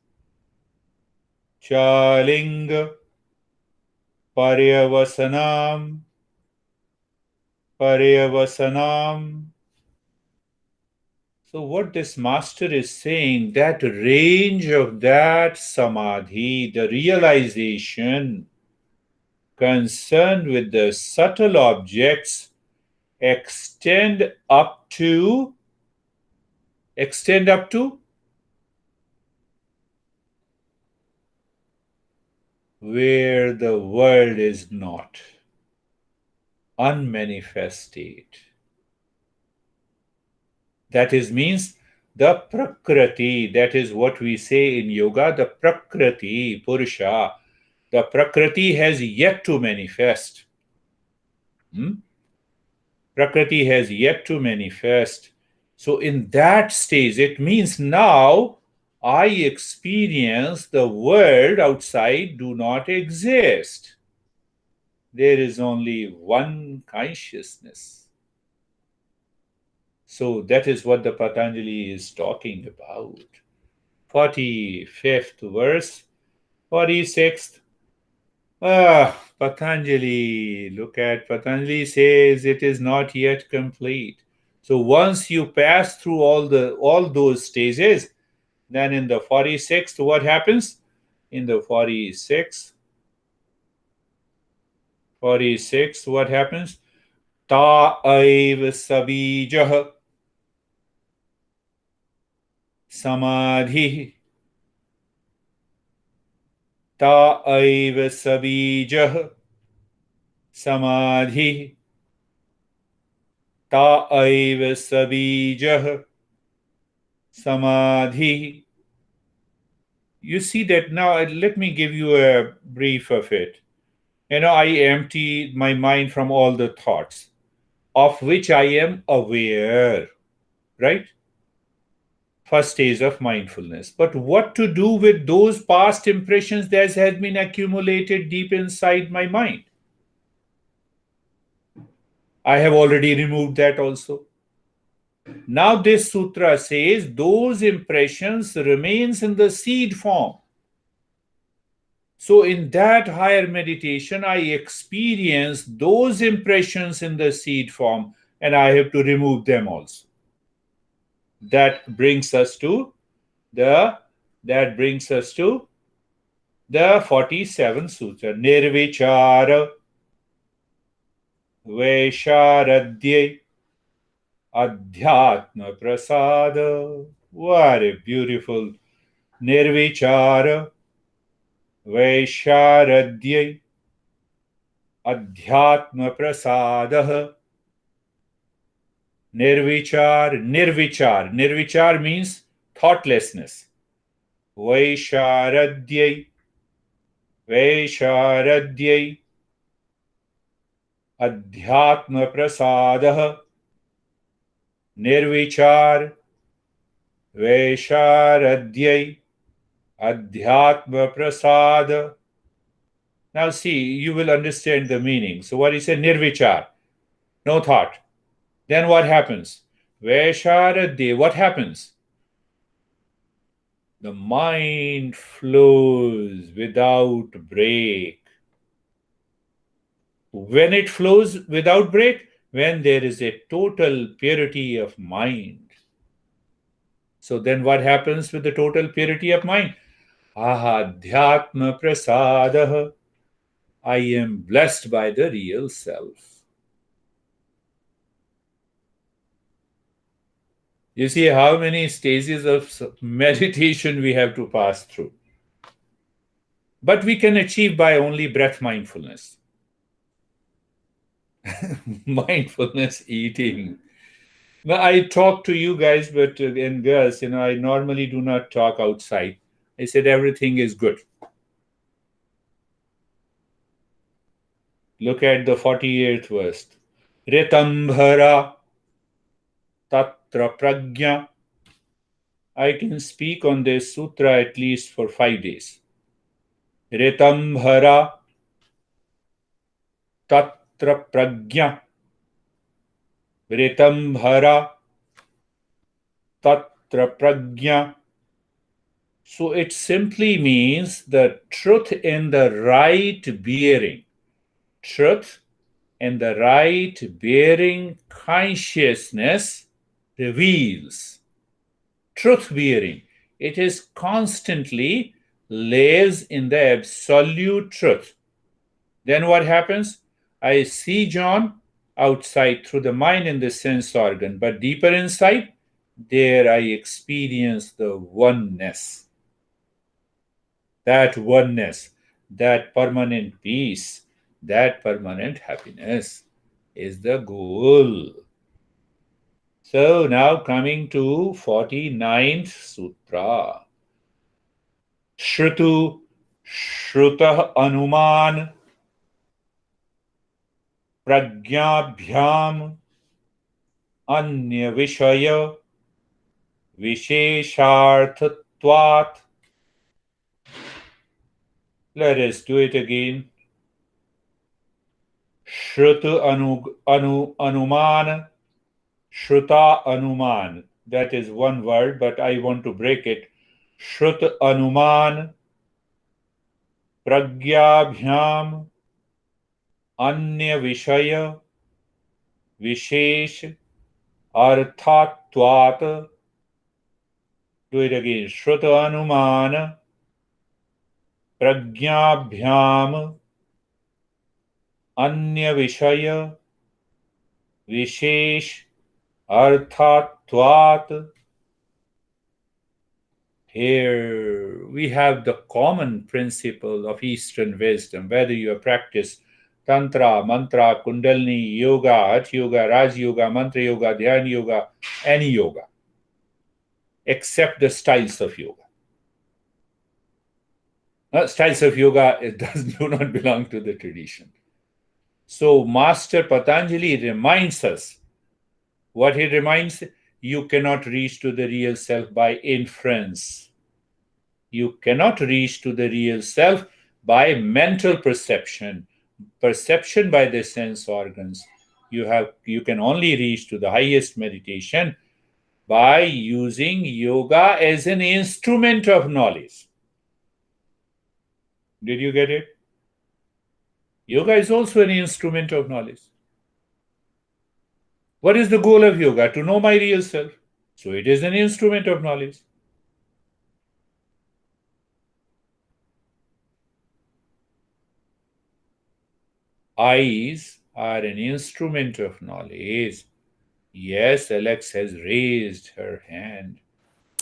chaling paryavasanam. So what this master is saying, that range of that samadhi, the realization concerned with the subtle objects, extend up to where the world is not, unmanifested. That means the prakriti, that is what we say in yoga, the prakriti, purusha, the prakriti has yet to manifest. Prakriti has yet to manifest. So in that stage, it means now I experience the world outside do not exist. There is only one consciousness. So that is what the Patanjali is talking about. 45th verse, 46th. Patanjali, look at Patanjali says it is not yet complete. So once you pass through all those stages, then in the 46th, what happens? In the 46th, what happens? Ta aiva sabijah samadhi. Ta aiva sabijah samadhi. Ta aiva sabijah samadhi. You see that now. Let me give you a brief of it. I empty my mind from all the thoughts of which I am aware, right? First stage of mindfulness. But what to do with those past impressions that has been accumulated deep inside my mind? I have already removed that also. Now this sutra says those impressions remains in the seed form. So in that higher meditation, I experience those impressions in the seed form and I have to remove them also. That brings us to the 47th sutra. Nirvichara Vaisharadhye Adhyatma Prasada. What a beautiful Nirvichara Vaisharadhye Adhyatma Prasada. Nirvichar means thoughtlessness. Vaisharadyai, Vaisharadyai, Adhyatma Prasadah, Nirvichar, Vaisharadyai, Adhyatma Prasada. Now see, you will understand the meaning. So what is a nirvichar? No thought. Then what happens? Vaisharadyai, what happens? The mind flows without break. When it flows without break, when there is a total purity of mind. So then what happens with the total purity of mind? Ahadhyatma prasadah. I am blessed by the real self. You see how many stages of meditation we have to pass through. But we can achieve by only breath mindfulness. Mindfulness eating. Now, I talk to you guys, but and girls, I normally do not talk outside. I said everything is good. Look at the 48th verse. Ritambhara tatra prajna. I can speak on this sutra at least for 5 days. Ritambhara tatra prajna. Ritambhara tatra prajna. So it simply means the truth in the right bearing. Truth and the right bearing consciousness reveals. Truth bearing. It is constantly lives in the absolute truth. Then what happens? I see John outside through the mind and the sense organ, but deeper inside, there I experience the oneness. That oneness, that permanent peace, that permanent happiness is the goal. So now coming to 49th Sutra. Shrutu Shrutah Anuman Pragyabhyam Anya Vishaya Vishesharthatvat. Let us do it again. Shrutu Anuman, Shruta Anuman. That is one word, but I want to break it. Shrut Anuman, Pragyabhyam, Anya Vishaya, Vishesh, Arthatvat. Do it again. Shrut Anuman, Pragyabhyam, Anya Vishaya, Vishesh, Arthatvat. Here we have the common principle of Eastern wisdom, whether you practice tantra, mantra, kundalini, yoga, hatha yoga, raj yoga, mantra yoga, dhyana yoga, any yoga, except the styles of yoga. Styles of yoga do not belong to the tradition. So Master Patanjali reminds us, what he reminds, you cannot reach to the real self by inference. You cannot reach to the real self by mental perception, perception by the sense organs. You can only reach to the highest meditation by using yoga as an instrument of knowledge. Did you get it? Yoga is also an instrument of knowledge. What is the goal of yoga? To know my real self. So it is an instrument of knowledge. Eyes are an instrument of knowledge. Yes, Alex has raised her hand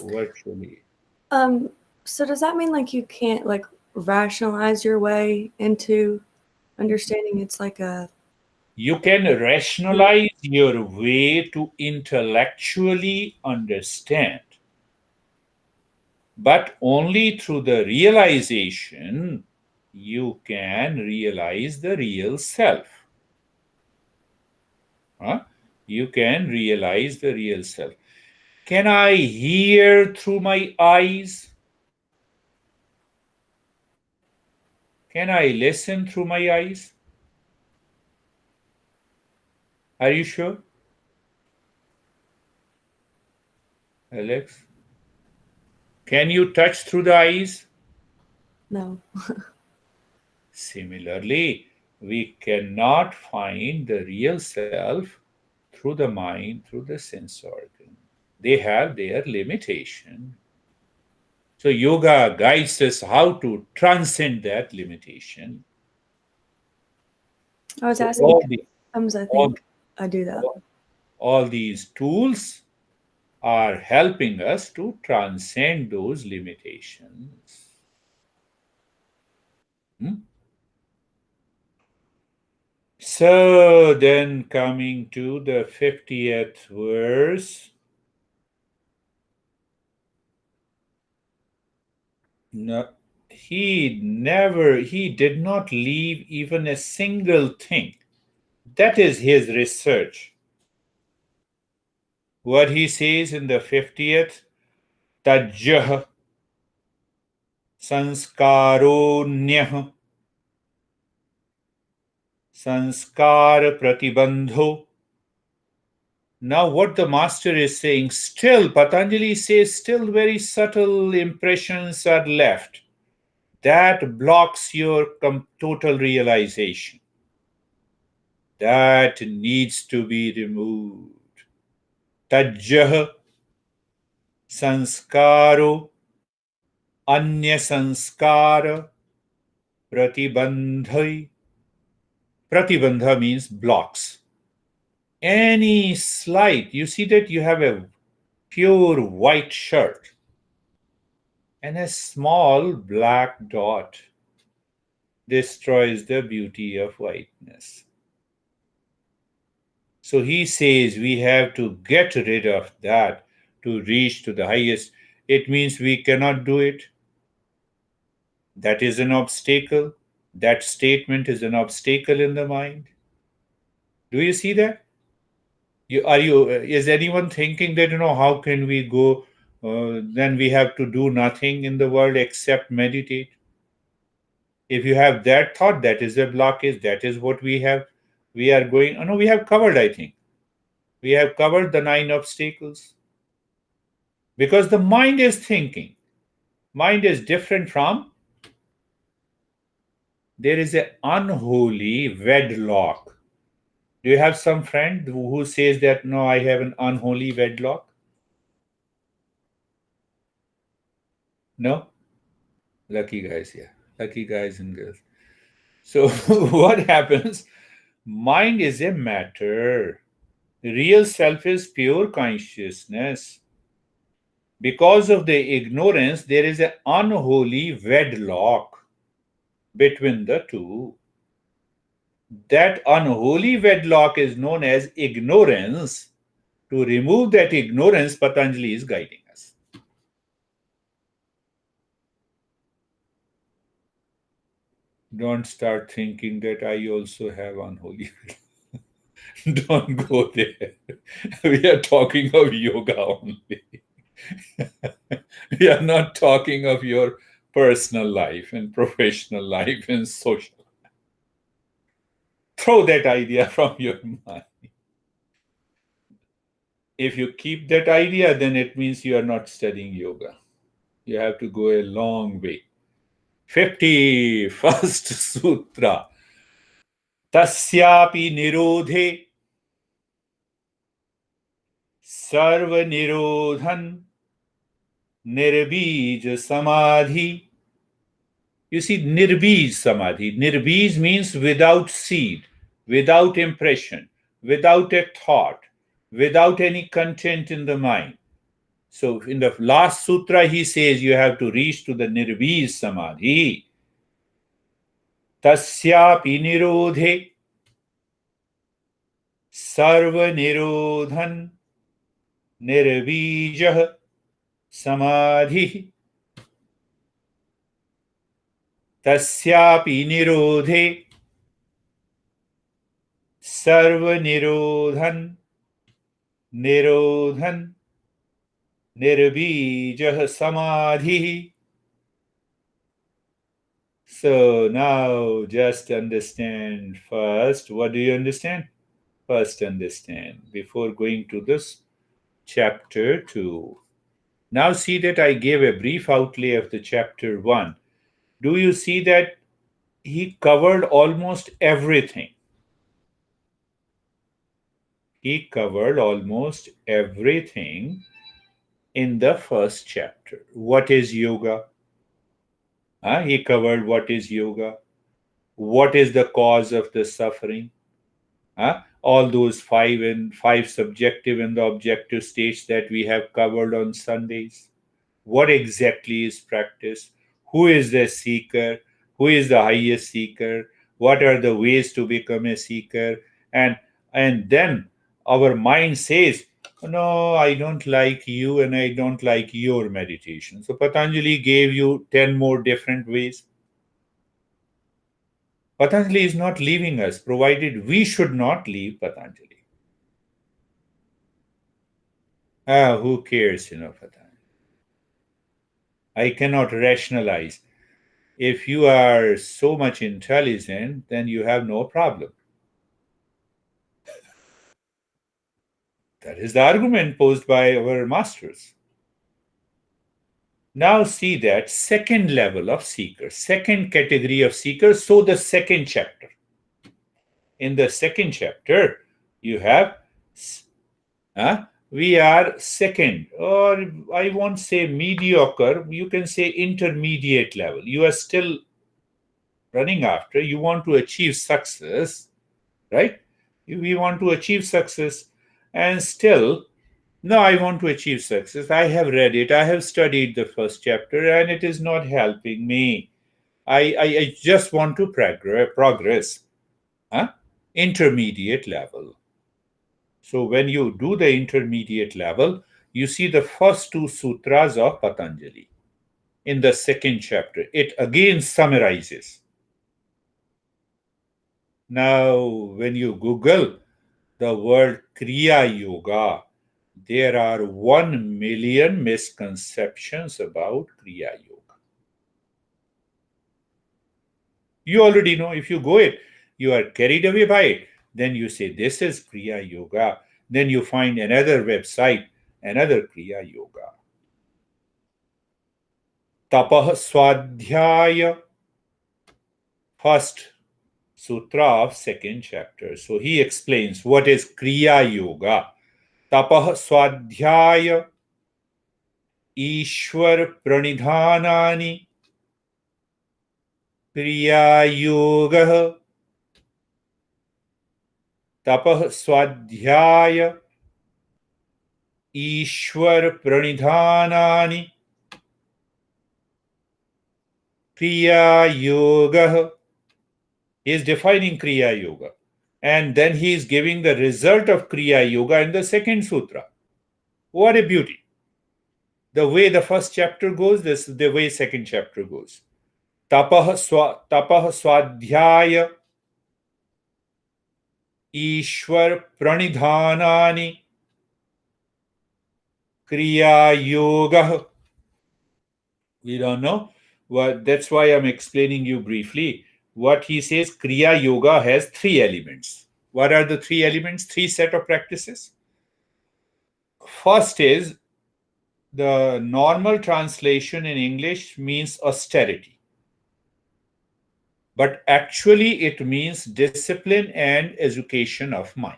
virtually. So does that mean like you can't like rationalize your way into understanding it's like a You can rationalize your way to intellectually understand. But only through the realization you can realize the real self. You can realize the real self. Can I hear through my eyes? Can I listen through my eyes? Are you sure, Alex? Can you touch through the eyes? No. Similarly, we cannot find the real self through the mind, through the sense organ. They have their limitation. So yoga guides us how to transcend that limitation. I was So asking sometimes I all, think I do that. all these tools are helping us to transcend those limitations. So then coming to the 50th verse. No, he did not leave even a single thing. That is his research. What he says in the 50th, Tajjah Sanskaronya Sanskar Pratibandho. Now, what the master is saying, still, Patanjali says, still very subtle impressions are left. That blocks your total realization. That needs to be removed. Tajjah Sanskaro Anya Sanskara Pratibandhai. Pratibandha means blocks. Any slight, you see that you have a pure white shirt and a small black dot destroys the beauty of whiteness. So he says we have to get rid of that to reach to the highest. It means we cannot do it. That is an obstacle. That statement is an obstacle in the mind. Do you see that? Is anyone thinking that, how can we go, then we have to do nothing in the world except meditate? If you have that thought, that is a blockage. That is what we have. We are going, no, we have covered, I think. We have covered the 9 obstacles. Because the mind is thinking. Mind is different from, there is an unholy wedlock. Do you have some friend who says that, no, I have an unholy wedlock? No? Lucky guys, yeah. Lucky guys and girls. So what happens? Mind is a matter. Real self is pure consciousness. Because of the ignorance, there is an unholy wedlock between the two. That unholy wedlock is known as ignorance. To remove that ignorance, Patanjali is guiding us. Don't start thinking that I also have unholy. Don't go there. We are talking of yoga only. We are not talking of your personal life and professional life and social. Throw that idea from your mind. If you keep that idea, then it means you are not studying yoga. You have to go a long way. 51st Sutra. Tasyapi nirodhe sarva nirodhan nirbij samadhi. You see, nirbij samadhi. Nirbij means without seed, without impression, without a thought, without any content in the mind. So in the last sutra, he says you have to reach to the nirbij samadhi. Tasyapi nirodhe sarva nirodhan nirbijah samadhi. tasyapi nirodhe sarva nirodhan nirodhan nirbijah samadhi. So now just understand first. What do you understand? First understand before going to this chapter 2. Now see that I gave a brief outlay of the chapter 1. Do you see that he covered almost everything? He covered almost everything in the first chapter. What is yoga? He covered what is yoga. What is the cause of the suffering? All those five subjective and the objective states that we have covered on Sundays. What exactly is practice? Who is the seeker? Who is the highest seeker? What are the ways to become a seeker? And then our mind says, no, I don't like you and I don't like your meditation. So Patanjali gave you 10 more different ways. Patanjali is not leaving us, provided we should not leave Patanjali. Who cares, Patanjali? I cannot rationalize. If you are so much intelligent, then you have no problem. That is the argument posed by our masters. Now see that second level of seekers, second category of seekers. So the second chapter. In the second chapter, you have we are second, or I won't say mediocre, you can say intermediate level. You are still running after, you want to achieve success, right? We want to achieve success, and still, no, I want to achieve success. I have read it, I have studied the first chapter, and it is not helping me. I just want to progress. Intermediate level. So when you do the intermediate level, you see the first two sutras of Patanjali. In the second chapter, it again summarizes. Now, when you Google the word Kriya Yoga, there are 1 million misconceptions about Kriya Yoga. You already know, if you go it, you are carried away by it. Then you say, this is Kriya Yoga. Then you find another website, another Kriya Yoga. Tapah Swadhyaya, first sutra of second chapter. So he explains what is Kriya Yoga. Tapah Swadhyaya, Ishwar Pranidhanani, Kriya Yoga. Tapah Swadhyaya, Ishwar Pranidhanani, Kriya Yoga. He is defining Kriya Yoga. And then he is giving the result of Kriya Yoga in the second sutra. What a beauty. The way the first chapter goes, this is the way second chapter goes. Tapah Swadhyaya, Ishwar Pranidhanani, Kriya Yoga. We don't know. That's why I'm explaining you briefly. What he says, Kriya Yoga has 3 elements. What are the 3 elements? 3 set of practices. First is, the normal translation in English means austerity. But actually it means discipline and education of mind.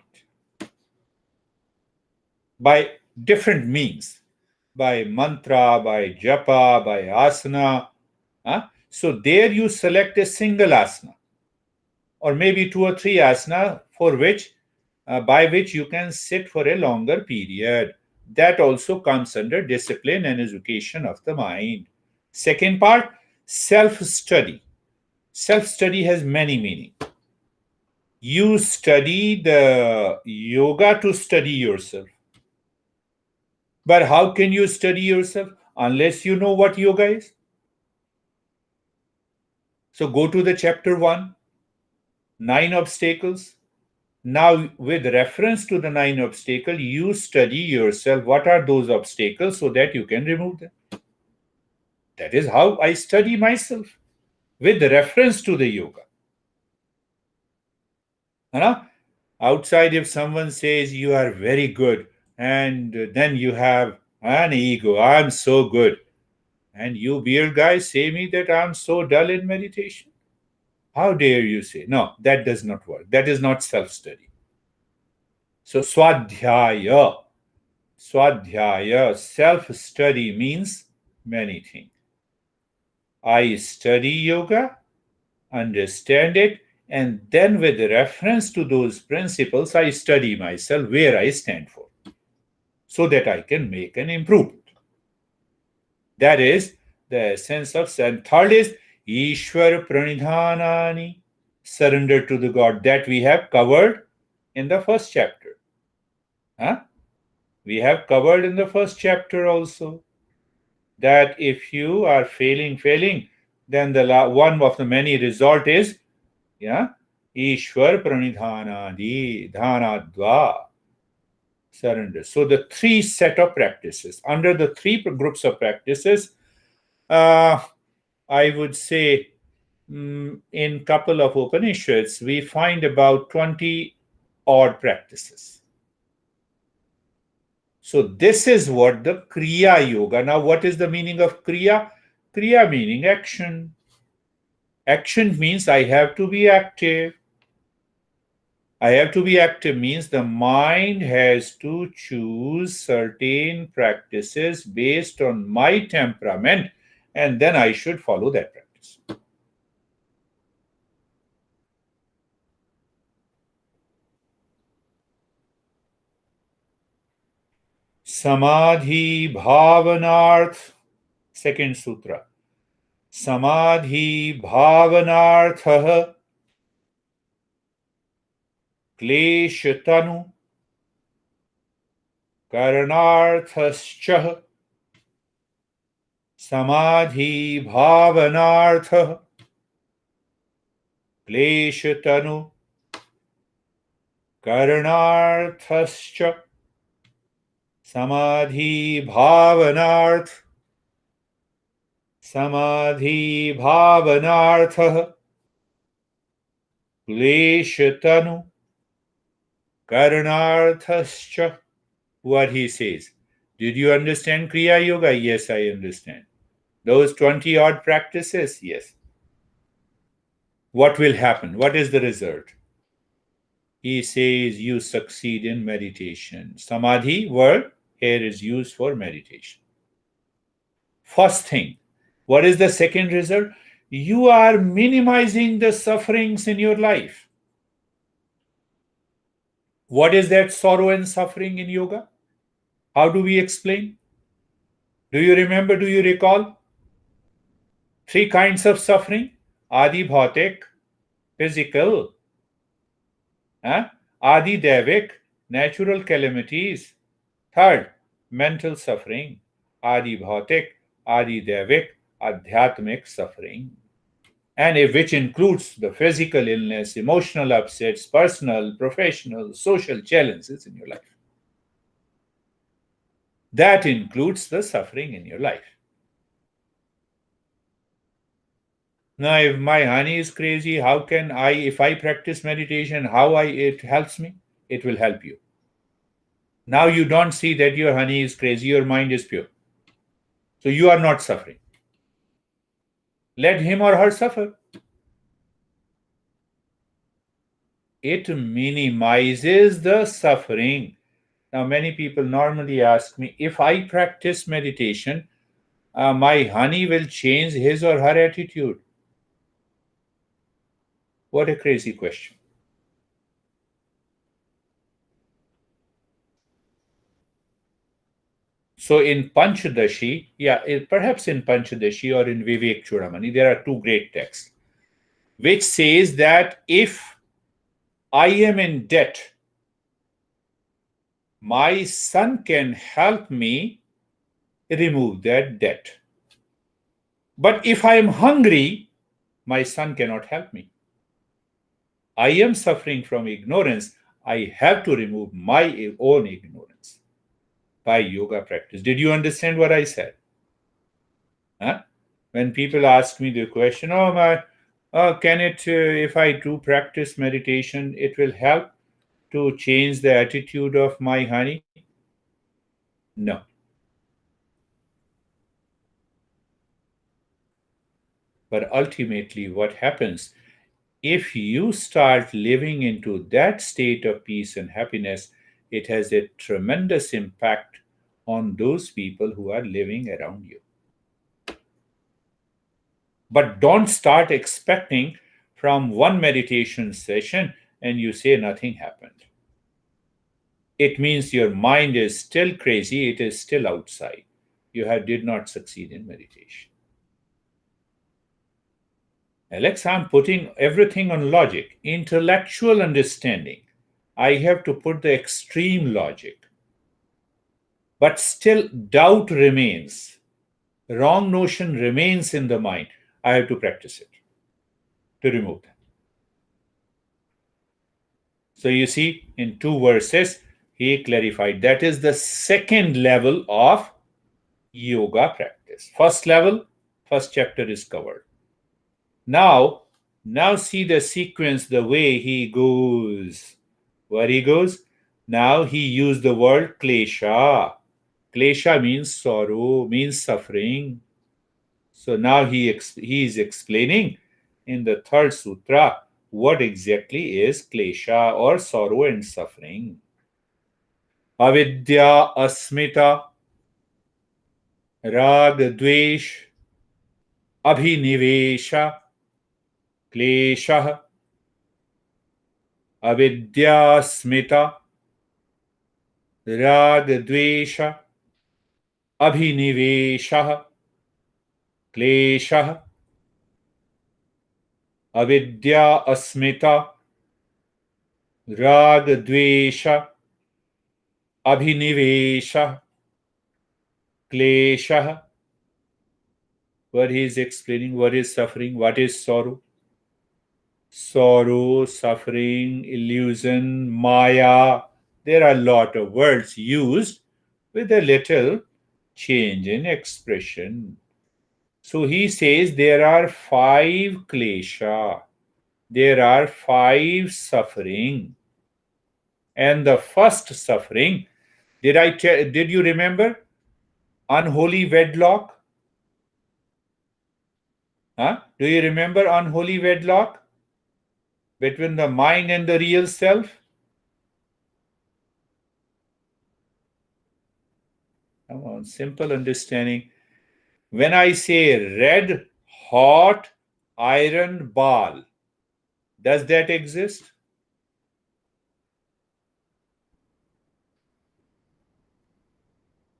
By different means. By mantra, by japa, by asana. So there you select a single asana, or maybe 2 or 3 asana for which, by which you can sit for a longer period. That also comes under discipline and education of the mind. Second part, self-study. Self-study has many meanings. You study the yoga to study yourself. But how can you study yourself unless you know what yoga is? So go to the chapter 1, 9 obstacles. Now, with reference to the 9 obstacles, you study yourself what are those obstacles so that you can remove them. That is how I study myself, with reference to the yoga. Outside, if someone says you are very good, and then you have an ego, I'm so good, and you beard guys say me that I'm so dull in meditation, how dare you say? No, that does not work. That is not self-study. So swadhyaya, self-study means many things. I study yoga, understand it, and then with reference to those principles, I study myself where I stand for, so that I can make an improvement. That is the essence of and third is Ishwar Pranidhanani, surrender to the God, that we have covered in the first chapter. We have covered in the first chapter also that if you are failing, then the one of the many result is Ishwar Pranidhanadi Dhanadva, surrender. So the 3 set of practices. Under the 3 groups of practices, I would say in couple of Upanishads, we find about 20 odd practices. So this is what the Kriya Yoga. Now, what is the meaning of Kriya? Kriya meaning action. Action means I have to be active. I have to be active means the mind has to choose certain practices based on my temperament, and then I should follow that practice. Samadhi Bhavanarth, second sutra. Samadhi Bhavanarthah Kleshatanu Karanarthascha. Samadhi Bhavanarthah Kleshatanu Karanarthascha. Samadhi Bhavanarth. Samadhi Bhavanarthah Kleshatanu Karanarthascha. What he says. Did you understand Kriya Yoga? Yes, I understand. Those 20 odd practices? Yes. What will happen? What is the result? He says you succeed in meditation. Samadhi word here is used for meditation. First thing. What is the second result? You are minimizing the sufferings in your life. What is that sorrow and suffering in yoga? How do we explain? Do you remember? Do you recall? 3 kinds of suffering. Adi bhautik, physical. Adi devik, natural calamities. Third, mental suffering. Adi bhautik, Adi devik, adhyatmic suffering. And which includes the physical illness, emotional upsets, personal, professional, social challenges in your life. That includes the suffering in your life. Now, if my honey is crazy, how can I, if I practice meditation, it helps me? It will help you. Now you don't see that your honey is crazy, your mind is pure. So you are not suffering. Let him or her suffer. It minimizes the suffering. Now, many people normally ask me, if I practice meditation, my honey will change his or her attitude. What a crazy question. So in Panchadashi, perhaps in Panchadashi or in Vivek Chudamani, there are 2 great texts, which says that if I am in debt, my son can help me remove that debt. But if I am hungry, My son cannot help me. I am suffering from ignorance. I have to remove my own ignorance by yoga practice. Did you understand what I said? Huh? When people ask me the question, can it, if I do practice meditation, it will help to change the attitude of my honey? No. But ultimately, what happens, if you start living into that state of peace and happiness, it has a tremendous impact on those people who are living around you. But don't start expecting from one meditation session and you say nothing happened. It means your mind is still crazy, it is still outside. You did not succeed in meditation. Alex, I'm putting everything on logic, intellectual understanding. I have to put the extreme logic. But still, doubt remains. Wrong notion remains in the mind. I have to practice it to remove them. So you see, in 2 verses, he clarified that is the second level of yoga practice. First level, first chapter is covered. Now see the sequence, the way he goes. Where he goes? Now he used the word klesha. Klesha means sorrow, means suffering. So now he is explaining in the third sutra what exactly is klesha or sorrow and suffering. Avidya, asmita, rag, dvesh, abhinivesha, kleshah, avidya, smita, rag, dvesha, abhinivesha, kleshah, avidya, asmita, rag, dvesha, abhinivesha, kleshah. Where he is explaining what is suffering, what is sorrow. Sorrow, suffering, illusion, maya. There are a lot of words used with a little change in expression. So he says there are 5 klesha. There are 5 suffering. And the first suffering, did you remember? Unholy wedlock? Huh? Do you remember unholy wedlock between the mind and the real self? Come on, simple understanding. When I say red hot iron ball, does that exist?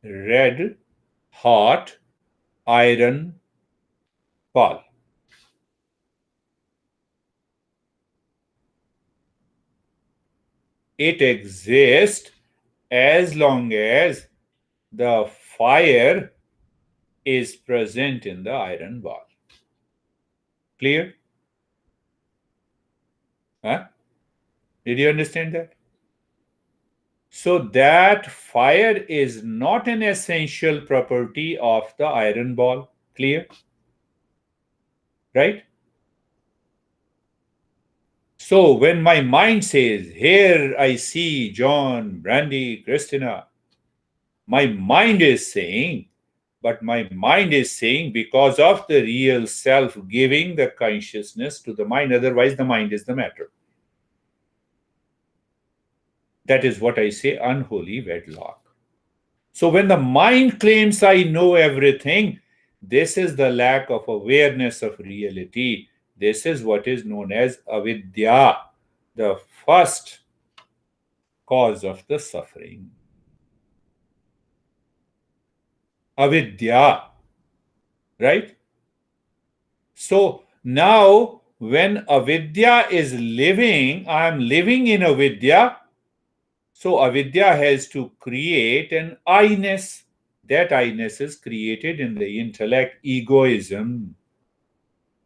Red hot iron ball. It exists as long as the fire is present in the iron ball. Clear? Huh? Did you understand that? So that fire is not an essential property of the iron ball. Clear? Right? So when my mind says, here I see John, Brandy, Christina, my mind is saying, but my mind is saying because of the real self giving the consciousness to the mind, otherwise the mind is the matter. That is what I say, unholy wedlock. So when the mind claims I know everything, this is the lack of awareness of reality. This is what is known as avidya, the first cause of the suffering. Avidya, right? So now when avidya is living, I am living in avidya. So avidya has to create an I-ness. That I-ness is created in the intellect, egoism.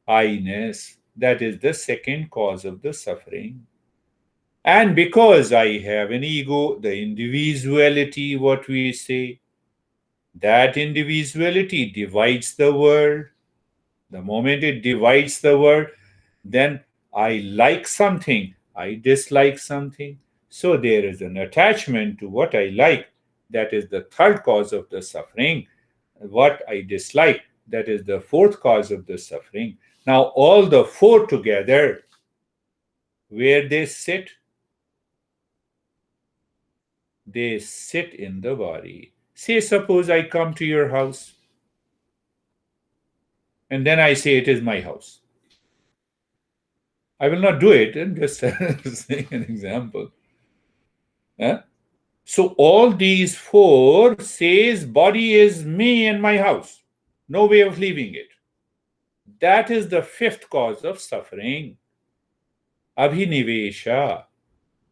I-ness. That is the second cause of the suffering. And because I have an ego, the individuality, what we say, that individuality divides the world. The moment it divides the world, then I like something, I dislike something. So there is an attachment to what I like. That is the third cause of the suffering. What I dislike, that is the fourth cause of the suffering. Now, all the four together, where they sit in the body. Say, suppose I come to your house and then I say it is my house. I will not do it. I'm just saying an example. Huh? So all these four says body is me and my house. No way of leaving it. That is the fifth cause of suffering. Abhinivesha.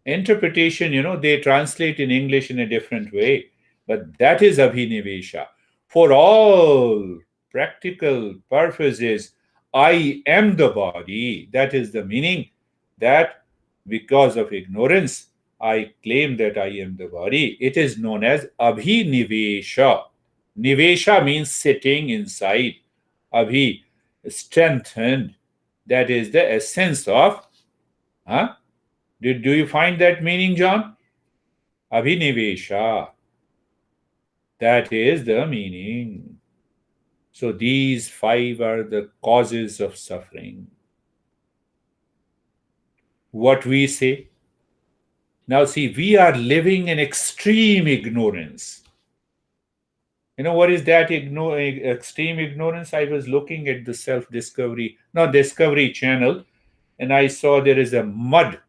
Interpretation, they translate in English in a different way. But that is abhinivesha. For all practical purposes, I am the body. That is the meaning, that because of ignorance, I claim that I am the body. It is known as abhinivesha. Nivesha means sitting inside. Abhi, strengthened. That is the essence of. Do you find that meaning, John? Abhinivesha. That is the meaning. So these five are the causes of suffering. What we say? Now see, we are living in extreme ignorance. What is that extreme ignorance? I was looking at the Discovery Channel, and I saw there is a mud,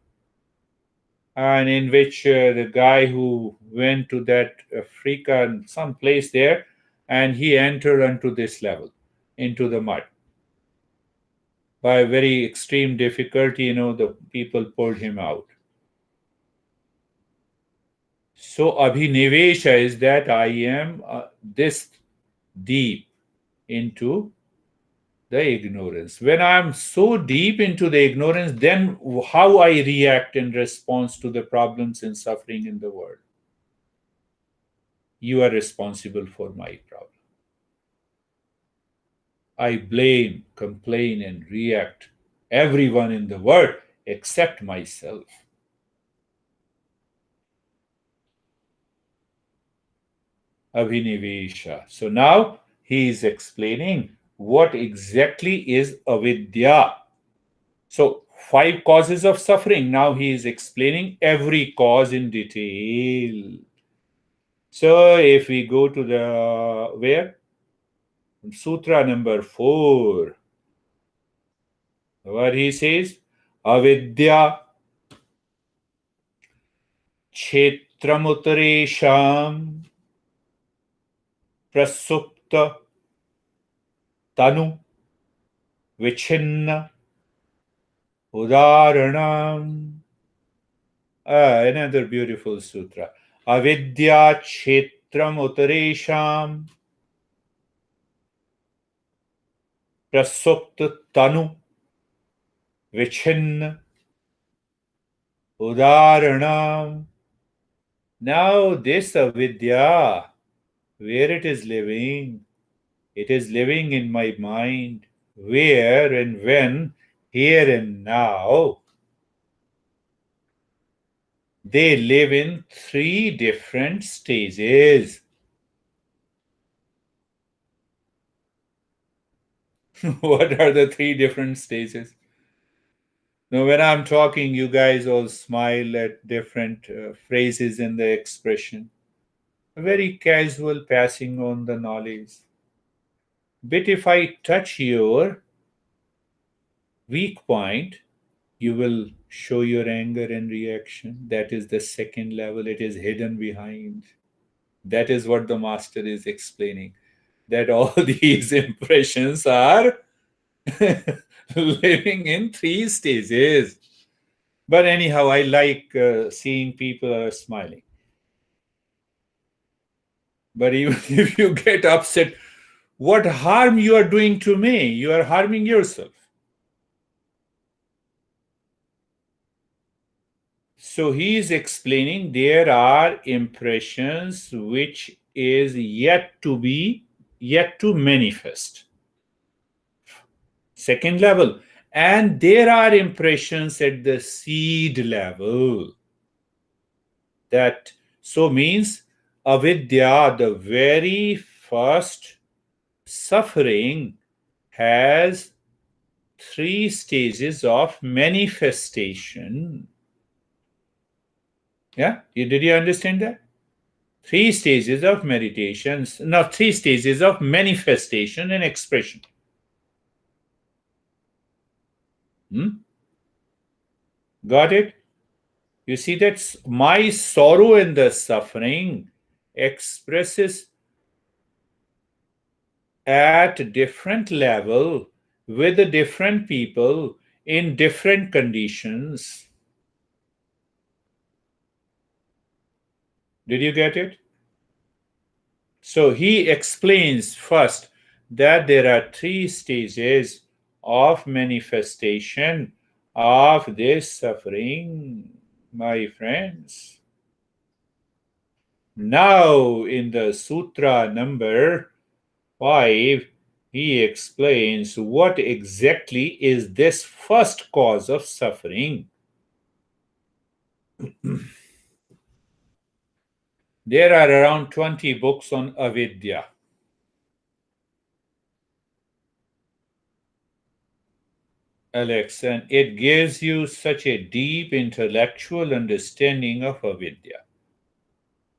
and in which the guy who went to that Africa and some place there, and he entered into this level, into the mud. By very extreme difficulty, the people pulled him out. So abhinivesha is that I am this deep into the ignorance. When I'm so deep into the ignorance, then how I react in response to the problems and suffering in the world. You are responsible for my problem. I blame, complain, and react everyone in the world except myself. Abhinivesha. So now he is explaining what exactly is avidya. So 5 causes of suffering. Now he is explaining every cause in detail. So if we go to the where? Sutra number 4. What he says? Avidya kshetramutaresham prasupta tanu vichinna udaranam. Another beautiful sutra. Avidya kshetramutaresham prasupta tanu vichinna udaranam. Now this avidya, where it is living in my mind. Where and when? Here and now. They live in 3 different stages. What are the 3 different stages? Now, when I'm talking, you guys all smile at different phrases in the expression. A very casual passing on the knowledge. But if I touch your weak point, you will show your anger and reaction. That is the second level. It is hidden behind. That is what the master is explaining. That all these impressions are living in 3 stages. But anyhow, I like seeing people are smiling. But even if you get upset, what harm you are doing to me? You are harming yourself. So he is explaining there are impressions which is yet to manifest. Second level. And there are impressions at the seed level. That so means avidya, the very first suffering, has 3 stages of manifestation. Yeah, did you understand that? 3 stages of meditations, no, 3 stages of manifestation and expression. Got it? You see that my sorrow and the suffering expresses at different level with different people in different conditions. Did you get it? So he explains first that there are 3 stages of manifestation of this suffering, my friends. Now, in the Sutra Number 5, he explains what exactly is this first cause of suffering. There are around 20 books on avidya. Alex, and it gives you such a deep intellectual understanding of avidya.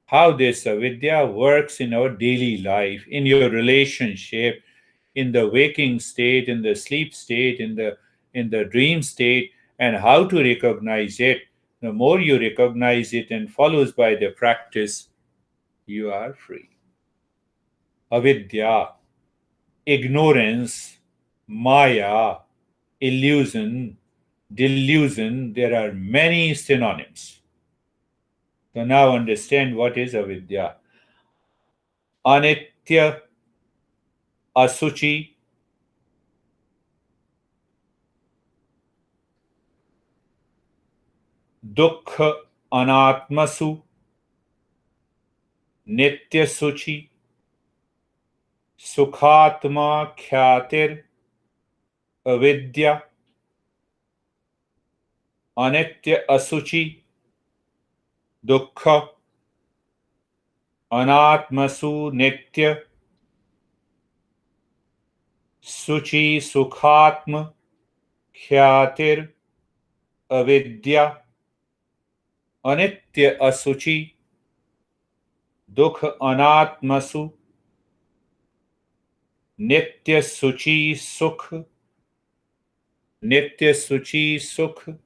How this avidya works in our daily life, in your relationship, in the waking state, in the sleep state, in the dream state, and how to recognize it. The more you recognize it and follows by the practice, you are free. Avidya, ignorance, maya, illusion, delusion, there are many synonyms. So now understand what is avidya. Anitya, asuchi, dukkha, anatmasu, nitya suchi, sukhatma khyatir, avidya, anitya asuchi, dukkha, anatmasu nitya, suchi sukhatma khyatir, avidya, anitya asuchi, dukha anatmasu, nitya suchi sukh, nitya suchi sukh,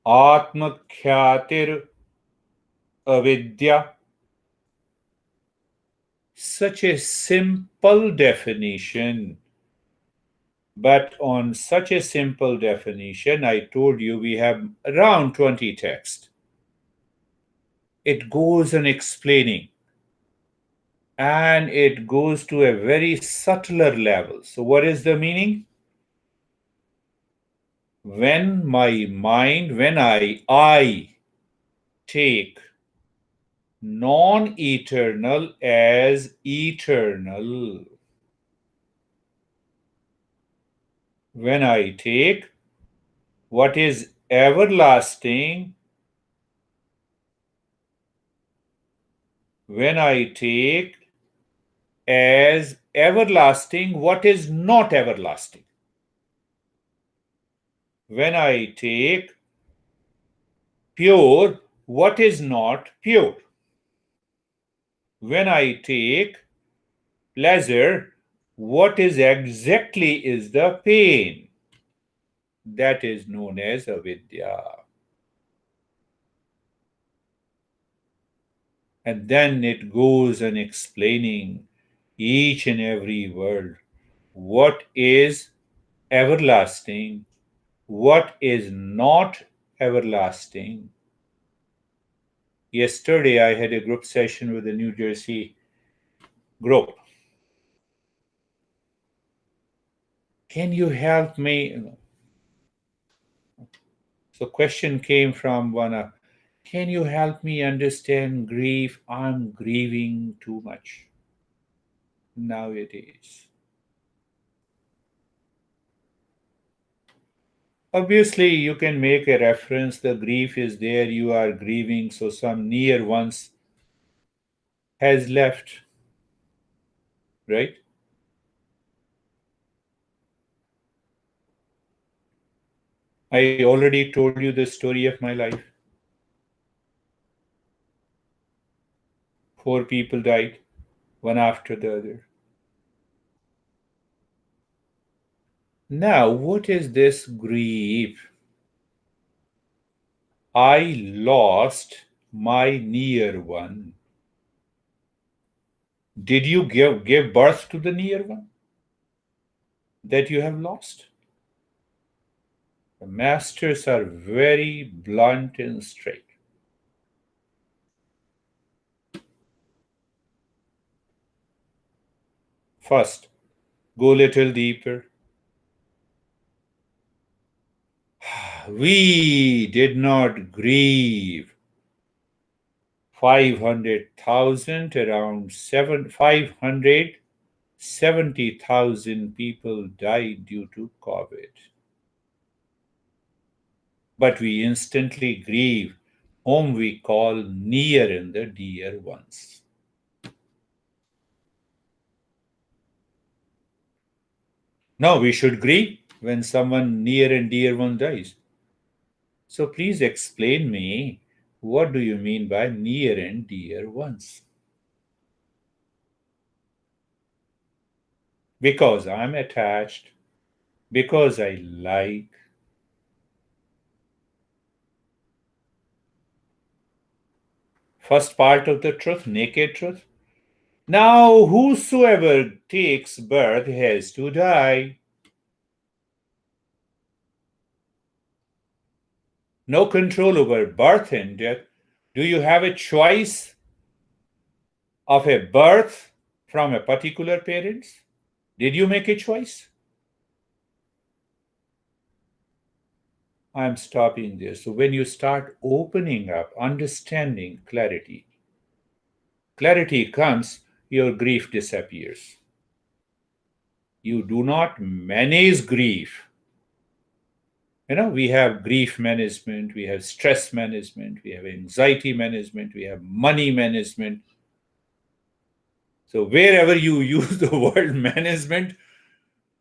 atma khyatir, avidya. Such a simple definition. But on such a simple definition, I told you we have around 20 texts. It goes on explaining. And it goes to a very subtler level. So what is the meaning? When my mind, when I take non-eternal as eternal. When I take what is everlasting, when I take as everlasting what is not everlasting, when I take pure what is not pure, when I take pleasure, what is exactly is the pain, that is known as avidya. And then it goes on explaining each and every word. What is everlasting? What is not everlasting? Yesterday, I had a group session with the New Jersey group. Can you help me? So question came from one, can you help me understand grief? I'm grieving too much nowadays. Obviously, you can make a reference. The grief is there, you are grieving, so some near ones has left, right? I already told you the story of my life. 4 people died, one after the other. Now, what is this grief? I lost my near one. Did you give birth to the near one that you have lost? The masters are very blunt and straight. First, go a little deeper. We did not grieve 500,000, around 570,000 people died due to COVID. But we instantly grieve whom we call near and the dear ones. No, we should grieve when someone near and dear one dies. So please explain me, what do you mean by near and dear ones? Because I'm attached, because I like. First part of the truth, naked truth. Now, whosoever takes birth has to die. No control over birth and death. Do you have a choice of a birth from a particular parents? Did you make a choice? I'm stopping there. So when you start opening up, understanding, clarity comes, your grief disappears. You do not manage grief. We have grief management, we have stress management, we have anxiety management, we have money management. So wherever you use the word management,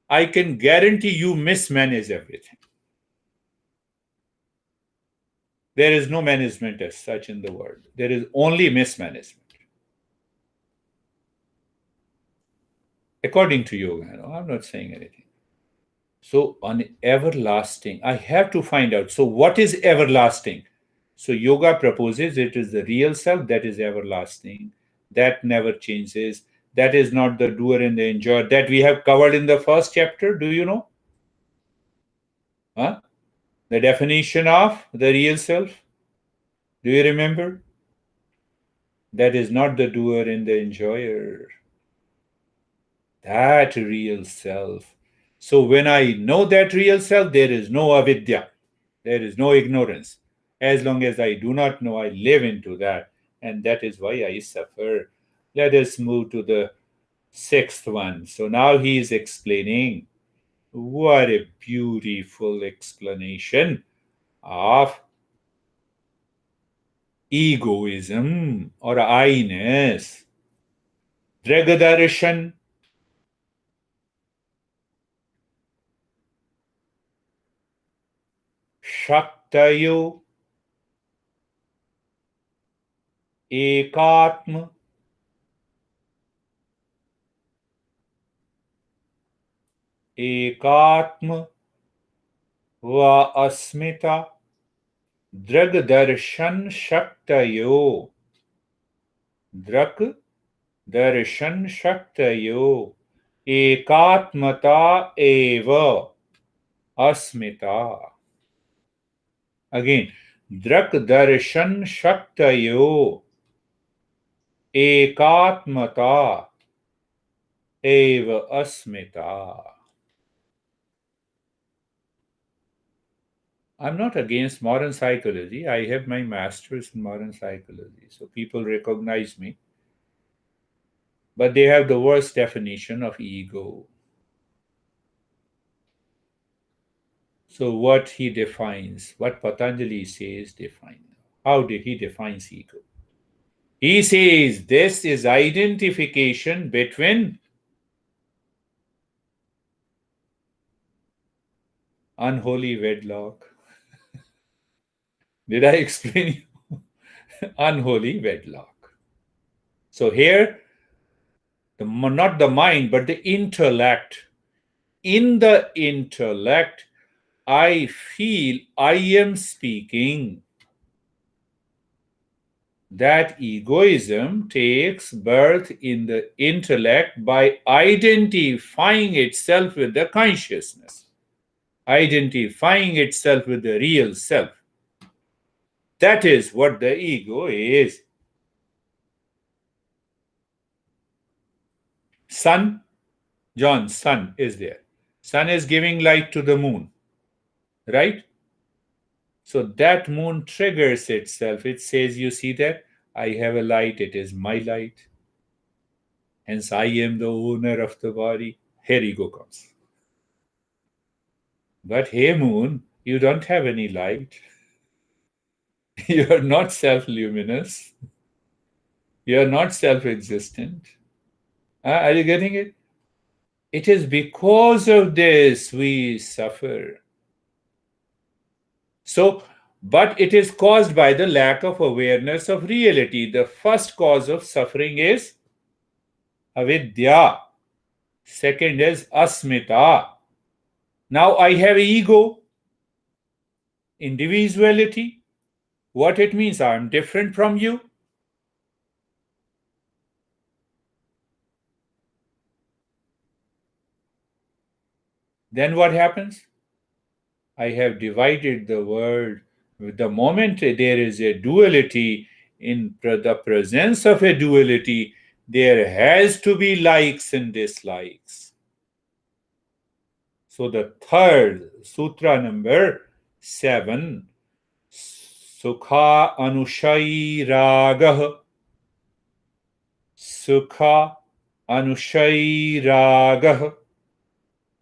I can guarantee you mismanage everything. There is no management as such in the world. There is only mismanagement. According to yoga, I'm not saying anything. So on everlasting, I have to find out. So what is everlasting? So yoga proposes it is the real self that is everlasting, that never changes, that is not the doer and the enjoyer, that we have covered in the first chapter. Do you know? Huh? The definition of the real self. Do you remember? That is not the doer and the enjoyer. That real self. So when I know that real self, there is no avidya. There is no ignorance. As long as I do not know, I live into that. And that is why I suffer. Let us move to the 6th one. So now he is explaining. What a beautiful explanation of egoism or I-ness. Dragadarshan. Shaktayo. Ekatma. एकात्म व अस्मिता दृग दर्शन शक्तयो दृक दर्शन शक्तयो एकात्मता एव अस्मिता. Again, दृक दर्शन शक्तयो एकात्मता एव अस्मिता. I'm not against modern psychology. I have my master's in modern psychology, so people recognize me. But they have the worst definition of ego. So what he defines, what Patanjali says how did he defines ego? He says this is identification between unholy wedlock. Did I explain you? Unholy wedlock. So here, not the mind, but the intellect. In the intellect, I feel I am speaking. That egoism takes birth in the intellect by identifying itself with the consciousness, identifying itself with the real self. That is what the ego is. Sun, John's sun is there. Sun is giving light to the moon, right? So that moon triggers itself. It says, you see that? I have a light. It is my light. Hence, I am the owner of the body. Here ego comes. But hey, moon, you don't have any light. You are not self-luminous. You are not self-existent. Are you getting it? It is because of this we suffer. So, but it is caused by the lack of awareness of reality. The first cause of suffering is avidya. Second is asmita. Now I have ego, individuality. What it means, I am different from you. Then what happens? I have divided the world. The moment there is a duality, in the presence of a duality, there has to be likes and dislikes. So the third, Sutra number 7, Sukha Anushai Ragah. Sukha Anushai Ragah.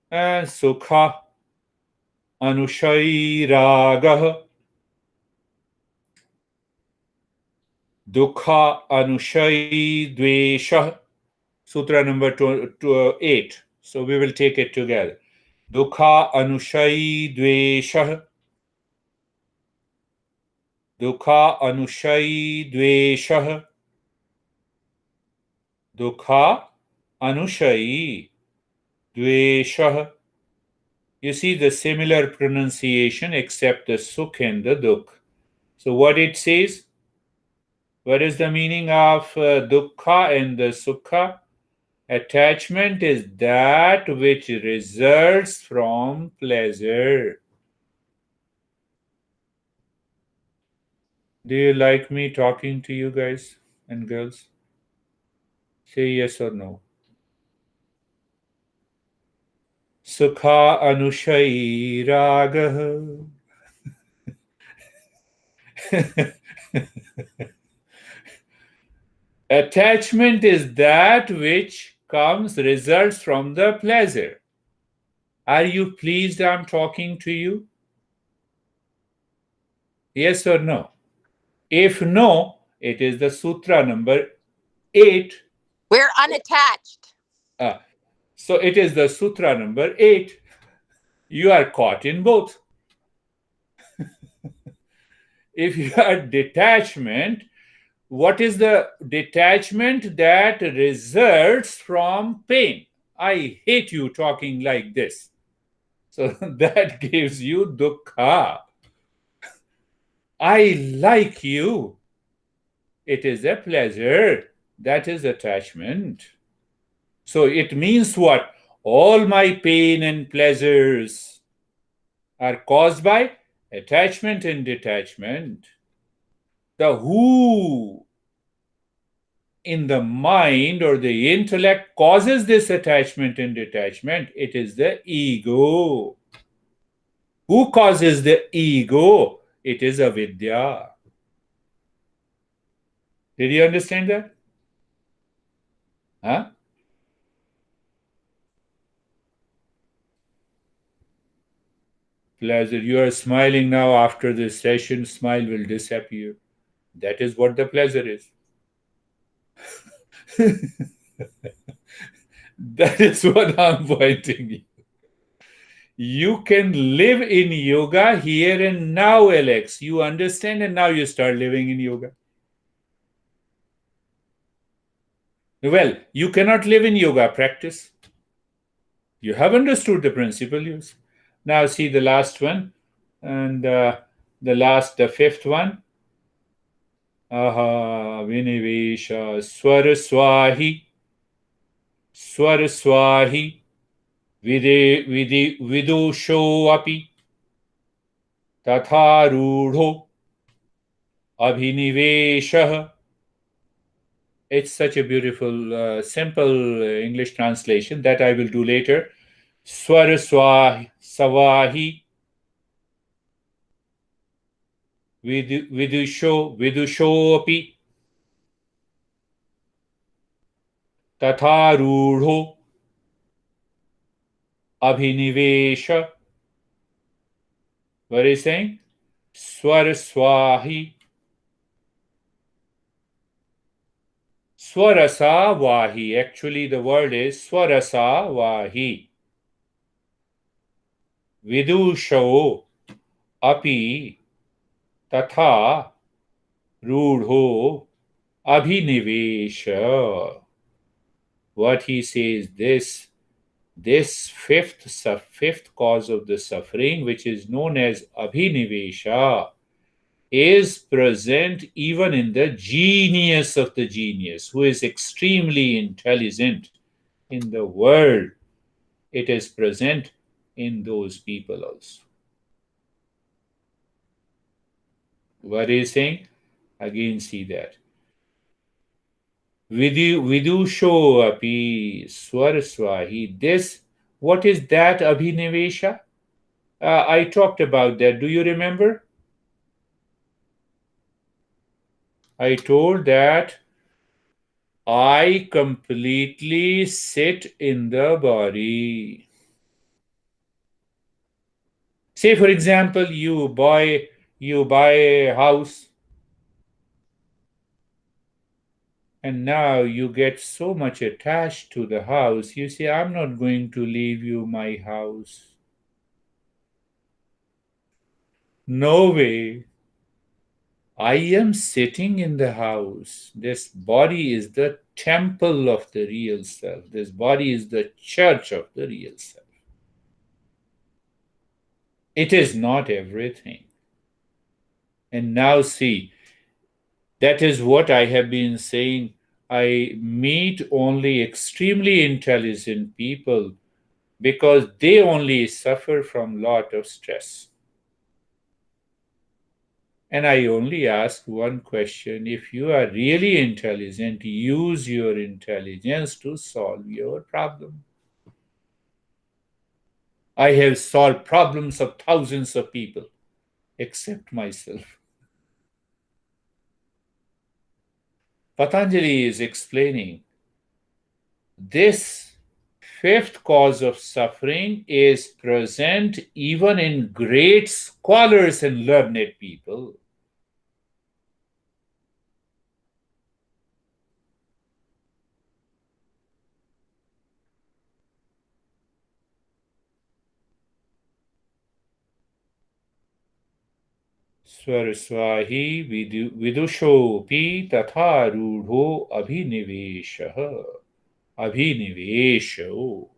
And Sukha Anushai Ragah. Dukkha Anushai Dveshah. Sutra number 8. So we will take it together. Dukkha Anushai Dveshah. Dukkha Anushai Dveshah. Dukkha Anushai Dveshah. You see the similar pronunciation except the Sukh and the Dukh. So what it says? What is the meaning of Dukkha and the Sukha? Attachment is that which results from pleasure. Do you like me talking to you guys and girls? Say yes or no. Sukha Anushai Ragah. Attachment is that which results from the pleasure. Are you pleased I'm talking to you? Yes or no? If no, it is the Sutra number 8. We're unattached. So it is the Sutra number 8. You are caught in both. If you are detachment, what is the detachment that results from pain? I hate you talking like this. So that gives you dukkha. I like you. It is a pleasure. That is attachment. So it means what? All my pain and pleasures are caused by attachment and detachment. The who in the mind or the intellect causes this attachment and detachment, it is the ego. Who causes the ego? It is avidya. Did you understand that? Huh? Pleasure. You are smiling now. After this session, smile will disappear. That is what the pleasure is. That is what I'm pointing you. You can live in yoga here and now, Alex. You understand, and now you start living in yoga. Well, you cannot live in yoga practice. You have understood the principle. Yes. Now see the last one, and the fifth one. Aha, vinivesha swaraswahi, swaraswahi, vidusho api, tatharudho, abhiniveshah. It's such a beautiful, simple English translation that I will do later. Swaraswahi, savahi, vidusho api, tatharudho, abhinivesha. What is he saying? Swaraswahi, Swarasa Vahi. Actually, the word is Swarasa Vahi. Vidusho api tatha rudho abhinivesha. What he says, this fifth cause of the suffering, which is known as abhinivesha, is present even in the genius of the genius, who is extremely intelligent in the world. It is present in those people also. What is he saying? Again, see that. Vidusho api swaraswahi. This, what is that abhinivesha? I talked about that. Do you remember? I told that I completely sit in the body. Say, for example, you buy a house, and now you get so much attached to the house. You say, I'm not going to leave you my house. No way. I am sitting in the house. This body is the temple of the real self. This body is the church of the real self. It is not everything. And now see, that is what I have been saying. I meet only extremely intelligent people because they only suffer from lot of stress. And I only ask one question: if you are really intelligent, use your intelligence to solve your problem. I have solved problems of thousands of people, except myself. Patanjali is explaining this fifth cause of suffering is present even in great scholars and learned people. Swaraswahi vidushopi tatha rudho abhinivesha. Abhinivesho.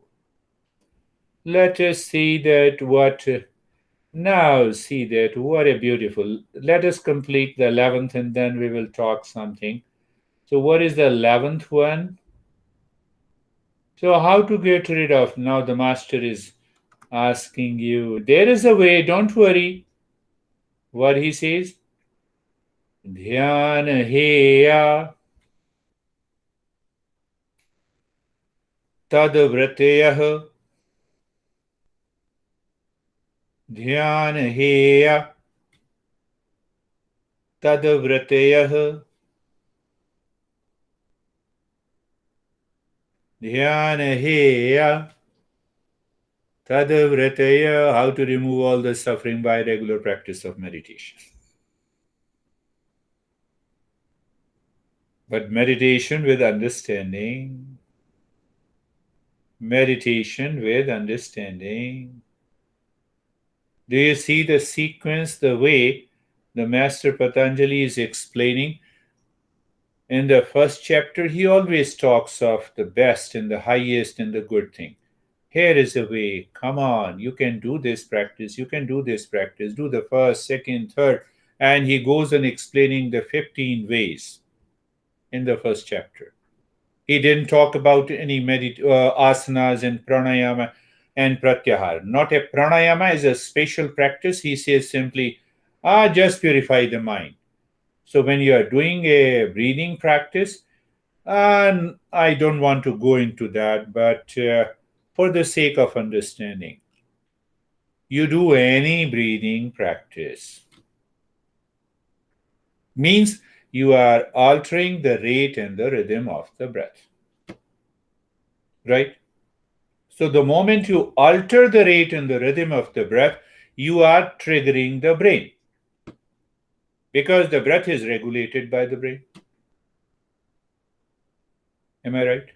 Let us see that what. Now see that what a beautiful. Let us complete the 11th and then we will talk something. So what is the 11th one? So how to get rid of, now the master is asking you. There is a way, don't worry. What he says? Dhyana heya tad vrateyah ध्यान हेय तद्व्रतयः ध्यान हेय tadvrataya, how to remove all the suffering by regular practice of meditation. But meditation with understanding. Meditation with understanding. Do you see the sequence, the way the Master Patanjali is explaining? In the first chapter, he always talks of the best and the highest and the good thing. Here is a way. Come on, you can do this practice. You can do this practice. Do the first, second, third. And he goes on explaining the 15 ways in the first chapter. He didn't talk about any asanas and pranayama and pratyahara. Not a pranayama is a special practice. He says simply, just purify the mind. So when you are doing a breathing practice, and I don't want to go into that, but for the sake of understanding, you do any breathing practice. Means you are altering the rate and the rhythm of the breath. Right? So the moment you alter the rate and the rhythm of the breath, you are triggering the brain. Because the breath is regulated by the brain. Am I right?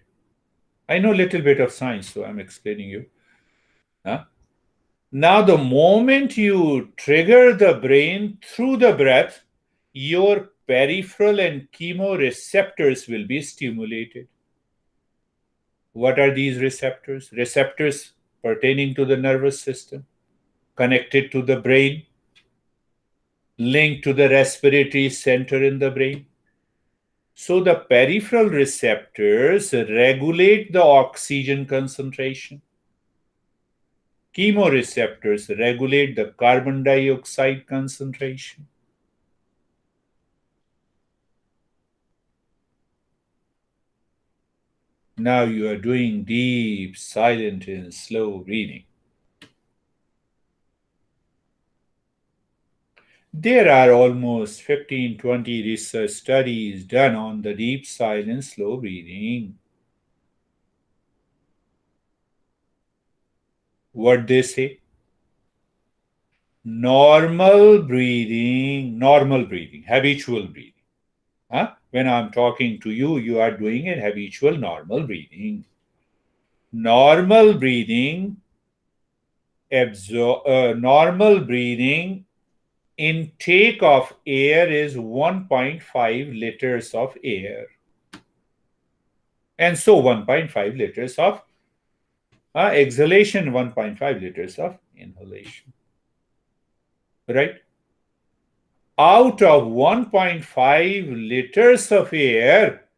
I know a little bit of science, so I'm explaining you. Huh? Now, the moment you trigger the brain through the breath, your peripheral and chemoreceptors will be stimulated. What are these receptors? Receptors pertaining to the nervous system, connected to the brain, linked to the respiratory center in the brain. So the peripheral receptors regulate the oxygen concentration. Chemoreceptors regulate the carbon dioxide concentration. Now you are doing deep, silent, and slow breathing. There are almost 15-20 research studies done on the deep, silent, slow breathing. What they say? Normal breathing, habitual breathing. Huh? When I'm talking to you, you are doing a habitual, normal breathing. Normal breathing, normal breathing intake of air is 1.5 liters of air. And so 1.5 liters of exhalation, 1.5 liters of inhalation. Right? Out of 1.5 liters of air,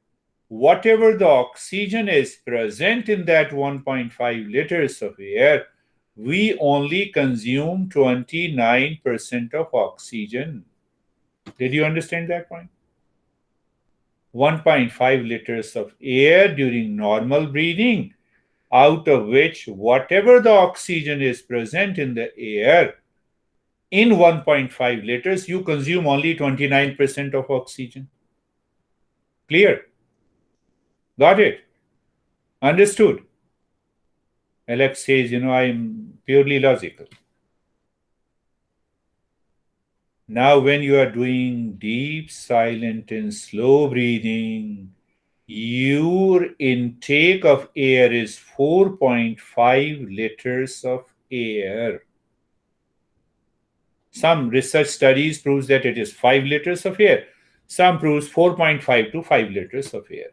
whatever the oxygen is present in that 1.5 liters of air, we only consume 29% of oxygen. Did you understand that point? 1.5 liters of air during normal breathing, out of which whatever the oxygen is present in the air, in 1.5 liters, you consume only 29% of oxygen. Clear? Got it? Understood? Alex says, I'm purely logical. Now, when you are doing deep, silent, and slow breathing, your intake of air is 4.5 liters of air. Some research studies proves that it is 5 liters of air. Some proves 4.5 to 5 liters of air.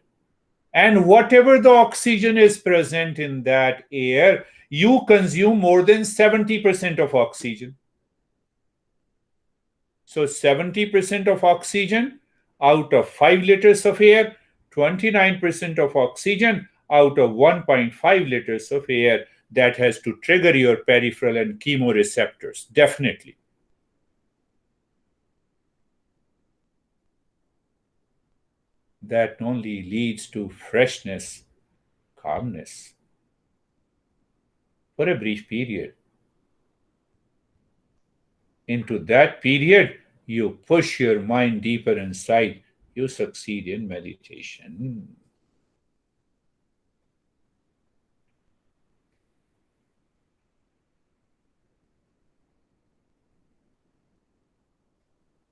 And whatever the oxygen is present in that air, you consume more than 70% of oxygen. So 70% of oxygen out of 5 liters of air, 29% of oxygen out of 1.5 liters of air, that has to trigger your peripheral and chemoreceptors, definitely. That only leads to freshness, calmness for a brief period. into that period, you push your mind deeper inside, you succeed in meditation.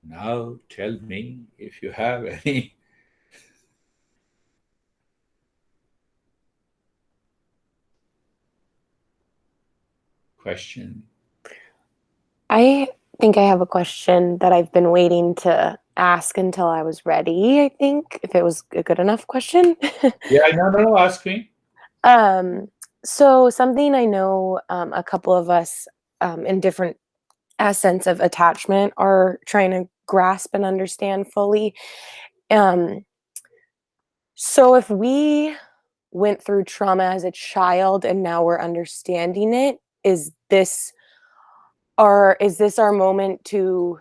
Now tell me if you have any question. I think I have a question that I've been waiting to ask until I was ready, I think, if it was a good enough question. Yeah, no, ask me. So something I know a couple of us in different essence of attachment are trying to grasp and understand fully. So if we went through trauma as a child and now we're understanding it, is this our moment to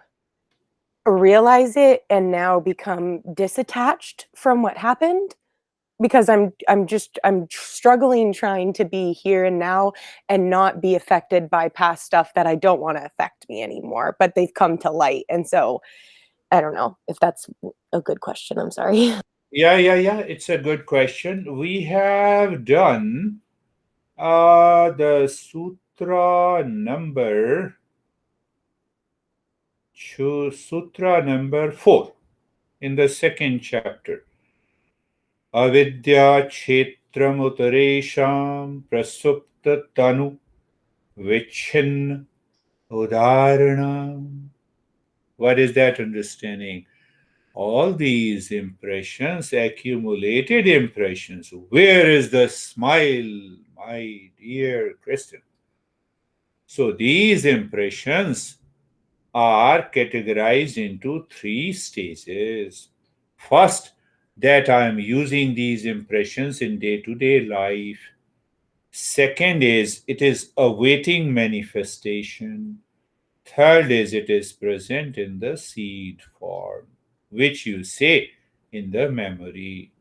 realize it and now become disattached from what happened? Because I'm struggling trying to be here and now and not be affected by past stuff that I don't want to affect me anymore, but they've come to light. And so I don't know if that's a good question. I'm sorry. Yeah. It's a good question. We have done the Sutra Number Sutra number 4 in the second chapter. Avidya Kshetram Uttaresham Prasupta Tanu Vichin Udaharanam. What is that understanding? All these impressions, accumulated impressions. Where is the smile, my dear Kristen? So these impressions are categorized into 3 stages. First, that I am using these impressions in day-to-day life. Second is it is awaiting manifestation. Third is it is present in the seed form, which you say in the memory.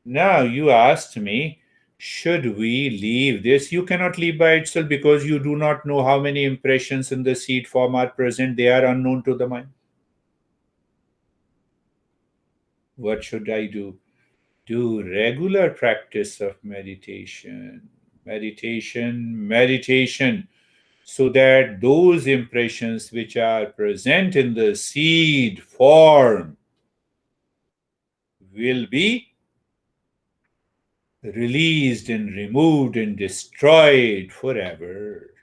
Now you asked me, should we leave this? You cannot leave by itself because you do not know how many impressions in the seed form are present. They are unknown to the mind. What should I do? Do regular practice of meditation, so that those impressions which are present in the seed form will be released and removed and destroyed forever.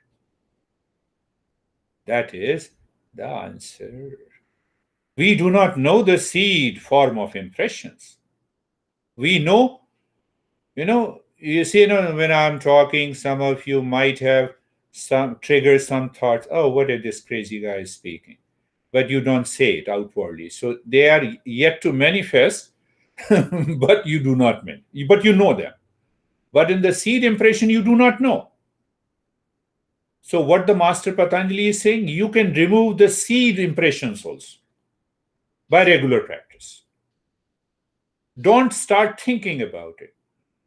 That is the answer. We do not know the seed form of impressions. We know, you see, when I'm talking, some of you might have trigger some thoughts. Oh, what is this crazy guy speaking? But you don't say it outwardly. So they are yet to manifest, but you do not mean. But you know them. But in the seed impression, you do not know. So what the Master Patanjali is saying, you can remove the seed impressions also by regular practice. Don't start thinking about it.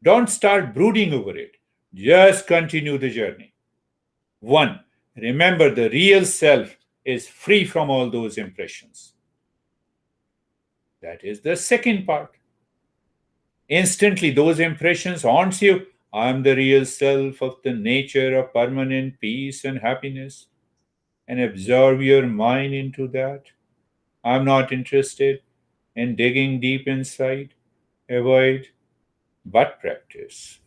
Don't start brooding over it. Just continue the journey. 1. Remember, the real self is free from all those impressions. That is the second part. Instantly, those impressions haunts you. I am the real self of the nature of permanent peace and happiness. And absorb your mind into that. I'm not interested in digging deep inside. Avoid, but practice.